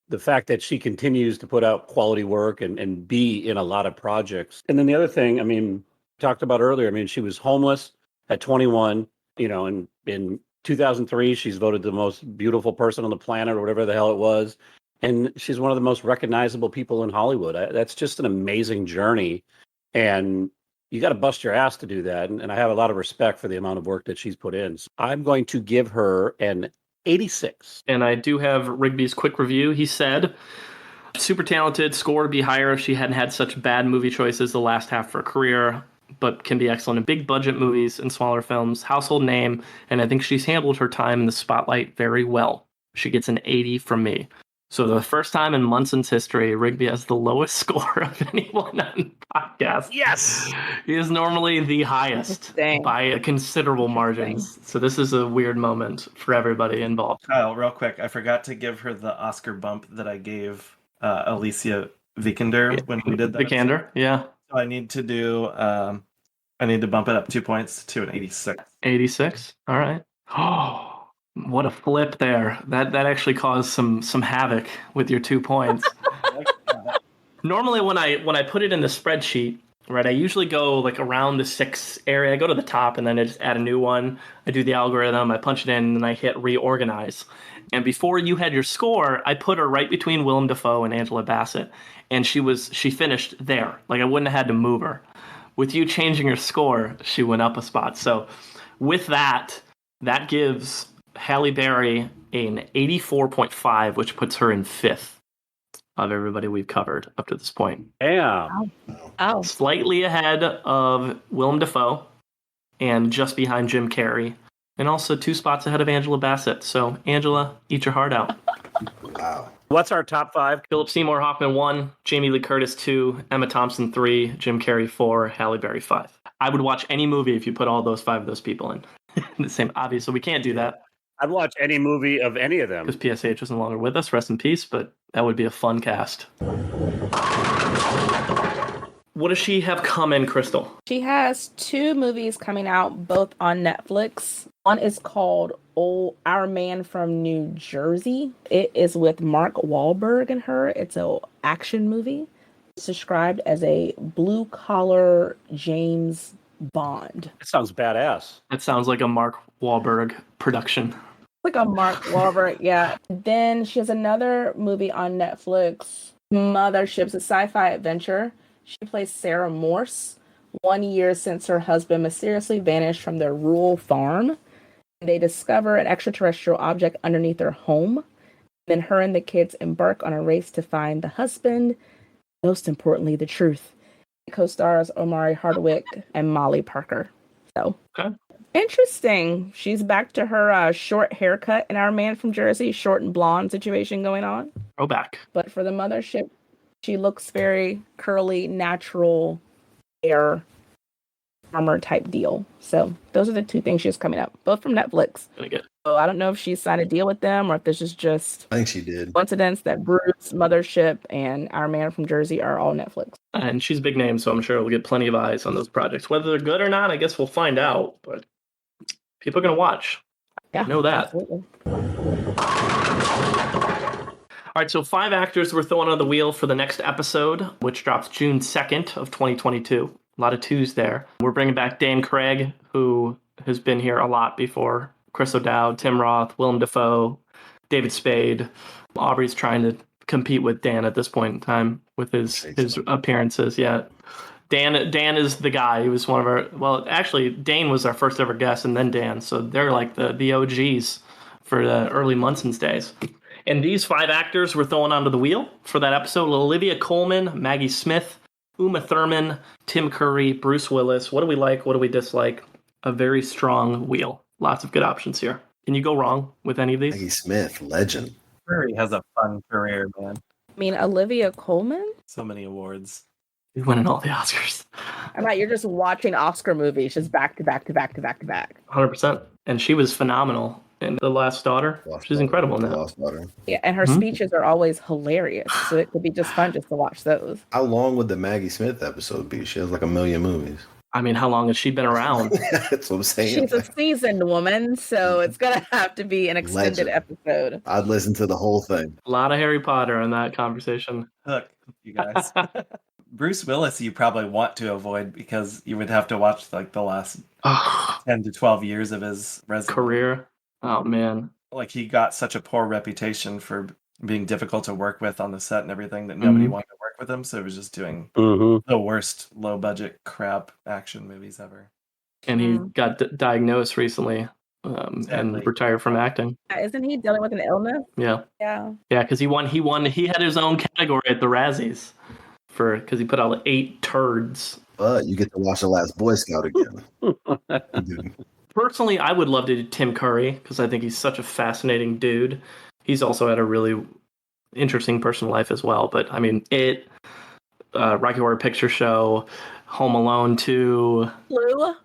the fact that she continues to put out quality work and be in a lot of projects. And then the other thing, I mean, talked about earlier, I mean, she was homeless at 21, you know, and in 2003, she's voted the most beautiful person on the planet or whatever the hell it was. And she's one of the most recognizable people in Hollywood. That's just an amazing journey. And you got to bust your ass to do that. And I have a lot of respect for the amount of work that she's put in. So I'm going to give her an 86. And I do have Rigby's quick review. He said, super talented, score would be higher if she hadn't had such bad movie choices the last half of her career, but can be excellent in big budget movies and smaller films, household name, and I think she's handled her time in the spotlight very well. She gets an 80 from me. So the first time in Munson's history, Rigby has the lowest score of anyone on the podcast. Yes! He is normally the highest Dang. by a considerable margin. So this is a weird moment for everybody involved. Kyle, real quick, I forgot to give her the Oscar bump that I gave Alicia Vikander when we did that. Vikander, yeah. So I need to do. I need to bump it up 2 points to an 86. 86. All right. Oh, what a flip there. That actually caused some havoc with your 2 points. Normally when I put it in the spreadsheet, right, I usually go like around the 6 area. I go to the top and then I just add a new one. I do the algorithm, I punch it in, and then I hit reorganize. And before you had your score, I put her right between Willem Dafoe and Angela Bassett. And she finished there. Like I wouldn't have had to move her. With you changing her score, she went up a spot. So with that gives Halle Berry an 84.5, which puts her in 5th of everybody we've covered up to this point. Damn. Oh. Slightly ahead of Willem Dafoe and just behind Jim Carrey, and also 2 spots ahead of Angela Bassett. So, Angela, eat your heart out. Wow. What's our top 5? Philip Seymour Hoffman 1, Jamie Lee Curtis 2, Emma Thompson 3, Jim Carrey 4, Halle Berry 5. I would watch any movie if you put all those 5 of those people in the same. Obviously, we can't do that I'd watch any movie of any of them. because PSH is no longer with us. Rest in peace, but that would be a fun cast. What does she have coming, Krystal? She has 2 movies coming out, both on Netflix. One is called Our Man from New Jersey. It is with Mark Wahlberg and her. It's an action movie. It's described as a blue-collar James Bond. It sounds badass. That sounds like a Mark Wahlberg production. Like a Mark Wahlberg, yeah. Then she has another movie on Netflix, Mothership's a sci-fi adventure. She plays Sarah Morse, 1 year since her husband mysteriously vanished from their rural farm. They discover an extraterrestrial object underneath their home. Then her and the kids embark on a race to find the husband, most importantly, the truth. It co-stars Omari Hardwick and Molly Parker. So, Okay. Interesting. She's back to her short haircut in Our Man from Jersey, short and blonde situation going on. Throwback. But for the Mothership, she looks very curly, natural hair, armor type deal. So those are the 2 things she has coming up, both from Netflix. Gonna get So I don't know if she signed a deal with them or if this is just I think she did. coincidence that Bruce, Mothership, and Our Man from Jersey are all Netflix. And she's a big name, so I'm sure we'll get plenty of eyes on those projects. Whether they're good or not, I guess we'll find out. But people are going to watch. Yeah, I know that. absolutely. All right, so 5 actors we're throwing on the wheel for the next episode, which drops June 2nd of 2022. A lot of 2s there. We're bringing back Dan Craig, who has been here a lot before. Chris O'Dowd, Tim Roth, Willem Dafoe, David Spade. Aubrey's trying to compete with Dan at this point in time with his appearances. Yeah. Dan is the guy. He was one of our, well, actually, Dane was our first ever guest, and then Dan. So they're like the OGs for the early Munson's days. And these 5 actors we're throwing onto the wheel for that episode: Olivia Colman, Maggie Smith, Uma Thurman, Tim Curry, Bruce Willis. What do we like? What do we dislike? A very strong wheel. Lots of good options here. Can you go wrong with any of these? Maggie Smith, legend. Curry has a fun career, man. I mean, Olivia Colman? So many awards. He's winning all the Oscars. I'm not, you're just watching Oscar movies just back to back to back to back to back. 100%. And she was phenomenal in The Last Daughter. She's incredible now. Lost Daughter. Yeah, and her speeches are always hilarious. So it could be just fun just to watch those. How long would the Maggie Smith episode be? She has like a million movies. I mean, how long has she been around? That's what I'm saying. She's a seasoned woman, so it's gonna have to be an extended Legend. episode. I'd listen to the whole thing. A lot of Harry Potter in that conversation. Hook, you guys. Bruce Willis, you probably want to avoid because you would have to watch like the last 10 to 12 years of his resume. Career. Oh man. Like he got such a poor reputation for being difficult to work with on the set and everything that nobody wanted to work with him. So he was just doing the worst low budget crap action movies ever. And he got diagnosed recently and retired from acting. Isn't he dealing with an illness? Yeah. Yeah. Yeah, because he had his own category at the Razzies because he put out 8 turds. But you get to watch The Last Boy Scout again. Dude. Personally, I would love to do Tim Curry because I think he's such a fascinating dude. He's also had a really interesting personal life as well. But I mean, Rocky Horror Picture Show, Home Alone 2, Clue.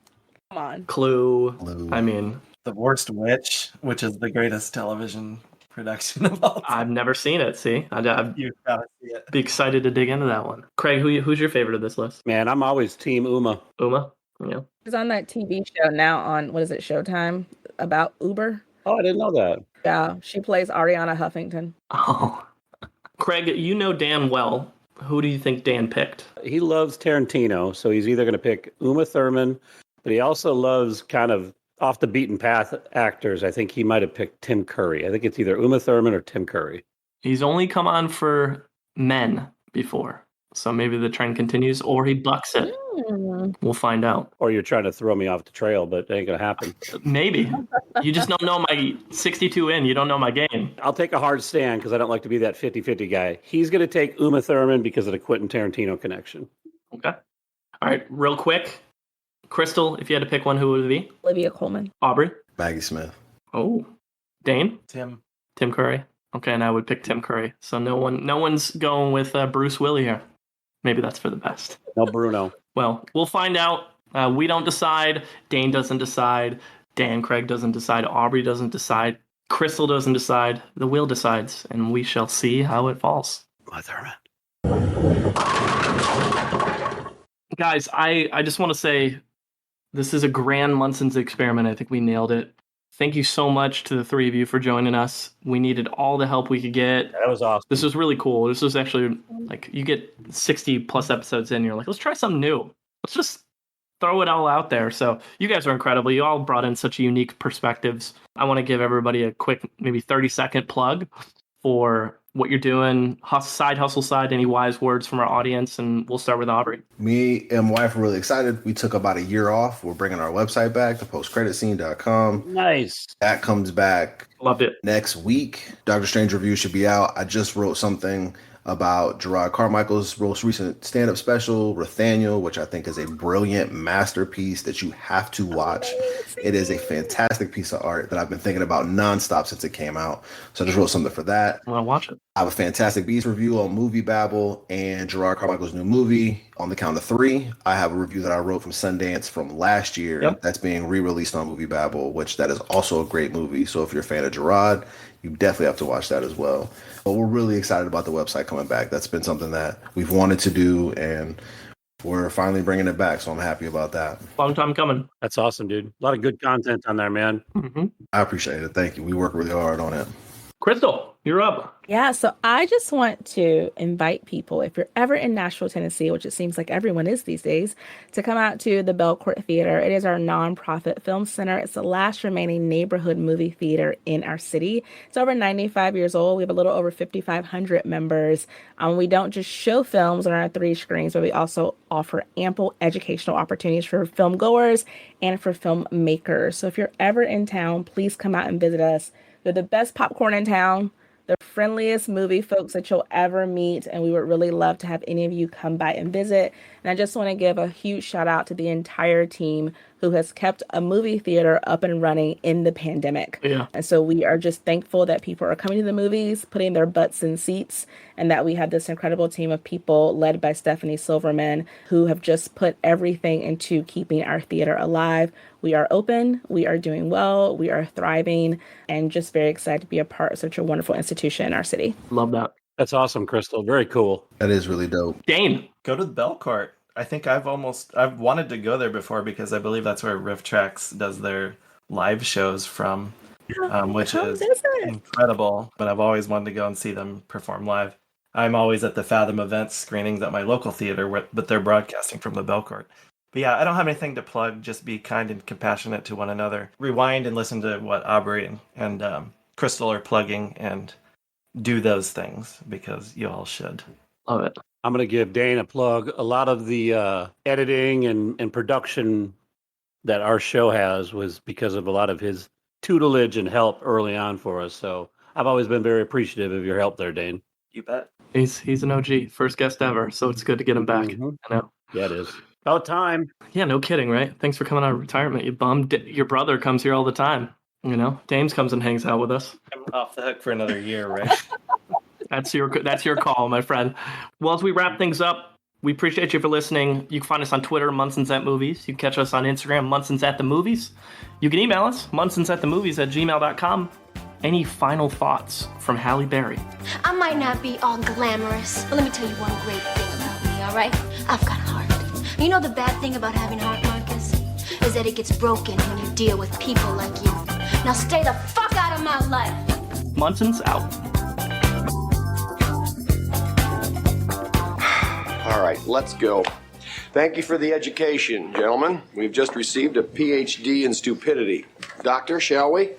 Come on. Clue. I mean, The Worst Witch, which is the greatest television production of all time. I've never seen it. See, I'd You've got to see it. be excited to dig into that one. Craig, who's your favorite of this list? Man, I'm always Team Uma. Uma? Yeah. She's on that TV show now on, what is it, Showtime, about Uber. Oh, I didn't know that. Yeah, she plays Ariana Huffington. Oh. Craig, you know Dan well. Who do you think Dan picked? He loves Tarantino, so he's either going to pick Uma Thurman, but he also loves kind of off the beaten path actors. I think he might have picked Tim Curry. I think it's either Uma Thurman or Tim Curry. He's only come on for men before. So maybe the trend continues or he bucks it. We'll find out. Or you're trying to throw me off the trail, but it ain't going to happen. Maybe. You just don't know my 62 in. You don't know my game. I'll take a hard stand because I don't like to be that 50-50 guy. He's going to take Uma Thurman because of the Quentin Tarantino connection. Okay. All right. Real quick. Krystal, if you had to pick one, who would it be? Olivia Colman. Aubrey? Maggie Smith. Oh. Dane? Tim Curry. Okay, and I would pick Tim Curry. So no one's going with Bruce Willis here. Maybe that's for the best. No Bruno. Well, we'll find out. We don't decide. Dane doesn't decide. Craig doesn't decide. Aubrey doesn't decide. Krystal doesn't decide. The wheel decides, and we shall see how it falls. Guys, I just want to say this is a grand Munson's experiment. I think we nailed it. Thank you so much to the 3 of you for joining us. We needed all the help we could get. That was awesome. This was really cool. This was actually like you get 60 plus episodes in. You're like, let's try something new. Let's just throw it all out there. So you guys are incredible. You all brought in such unique perspectives. I want to give everybody a quick, maybe 30-second plug for what you're doing, side hustle side, any wise words from our audience, and we'll start with Aubrey. Me and my wife are really excited. We took about a year off. We're bringing our website back to postcreditscene.com. Nice. That comes back. Loved it. Next week. Doctor Strange review should be out. I just wrote something about Gerard Carmichael's most recent stand-up special, Nathaniel, which I think is a brilliant masterpiece that you have to watch. It is a fantastic piece of art that I've been thinking about nonstop since it came out. So I just wrote something for that. I want to watch it. I have a fantastic Beast review on Movie Babble and Gerard Carmichael's new movie. On the count of 3, I have a review that I wrote from Sundance from last year. Yep. That's being re-released on Movie Babble, which that is also a great movie. So if you're a fan of Gerard, you definitely have to watch that as well. But we're really excited about the website coming back. That's been something that we've wanted to do, and we're finally bringing it back. So I'm happy about that. Long time coming. That's awesome, dude. A lot of good content on there, man. Mm-hmm. I appreciate it. Thank you. We work really hard on it. Krystal, you're up. Yeah, so I just want to invite people, if you're ever in Nashville, Tennessee, which it seems like everyone is these days, to come out to the Belcourt Theater. It is our nonprofit film center. It's the last remaining neighborhood movie theater in our city. It's over 95 years old. We have a little over 5,500 members. We don't just show films on our 3 screens, but we also offer ample educational opportunities for film goers and for filmmakers. So if you're ever in town, please come out and visit us. They're the best popcorn in town, the friendliest movie folks that you'll ever meet, and we would really love to have any of you come by and visit. And I just want to give a huge shout out to the entire team who has kept a movie theater up and running in the pandemic. Yeah. And so we are just thankful that people are coming to the movies, putting their butts in seats, and that we have this incredible team of people led by Stephanie Silverman who have just put everything into keeping our theater alive. We are open, we are doing well, we are thriving, and just very excited to be a part of such a wonderful institution in our city. Love that. That's awesome, Krystal. Very cool. That is really dope. Dane. Go to the Belcourt. I think I've wanted to go there before because I believe that's where Riff Tracks does their live shows from, which is incredible. But I've always wanted to go and see them perform live. I'm always at the Fathom Events screenings at my local theater, but they're broadcasting from the Belcourt. But yeah, I don't have anything to plug. Just be kind and compassionate to one another. Rewind and listen to what Aubrey and Krystal are plugging and do those things because you all should. Love it. I'm going to give Dane a plug. A lot of the editing and production that our show has was because of a lot of his tutelage and help early on for us. So I've always been very appreciative of your help there, Dane. You bet. He's an OG, first guest ever, so it's good to get him back. I know. Yeah, it is. About time. Yeah, no kidding, right? Thanks for coming out of retirement. You bummed. Your brother comes here all the time. You know, Dames comes and hangs out with us. I'm off the hook for another year, right? That's your call, my friend. Well, as we wrap things up, we appreciate you for listening. You can find us on Twitter, Munson's at Movies. You can catch us on Instagram, Munson's at the Movies. You can email us, munsonsatthemovies@gmail.com. Any final thoughts from Halle Berry? I might not be all glamorous, but let me tell you one great thing about me, all right? I've got a heart. You know the bad thing about having heart, Marcus? Is that it gets broken when you deal with people like you. Now stay the fuck out of my life. Munson's out. All right, let's go. Thank you for the education, gentlemen. We've just received a PhD in stupidity. Doctor, shall we?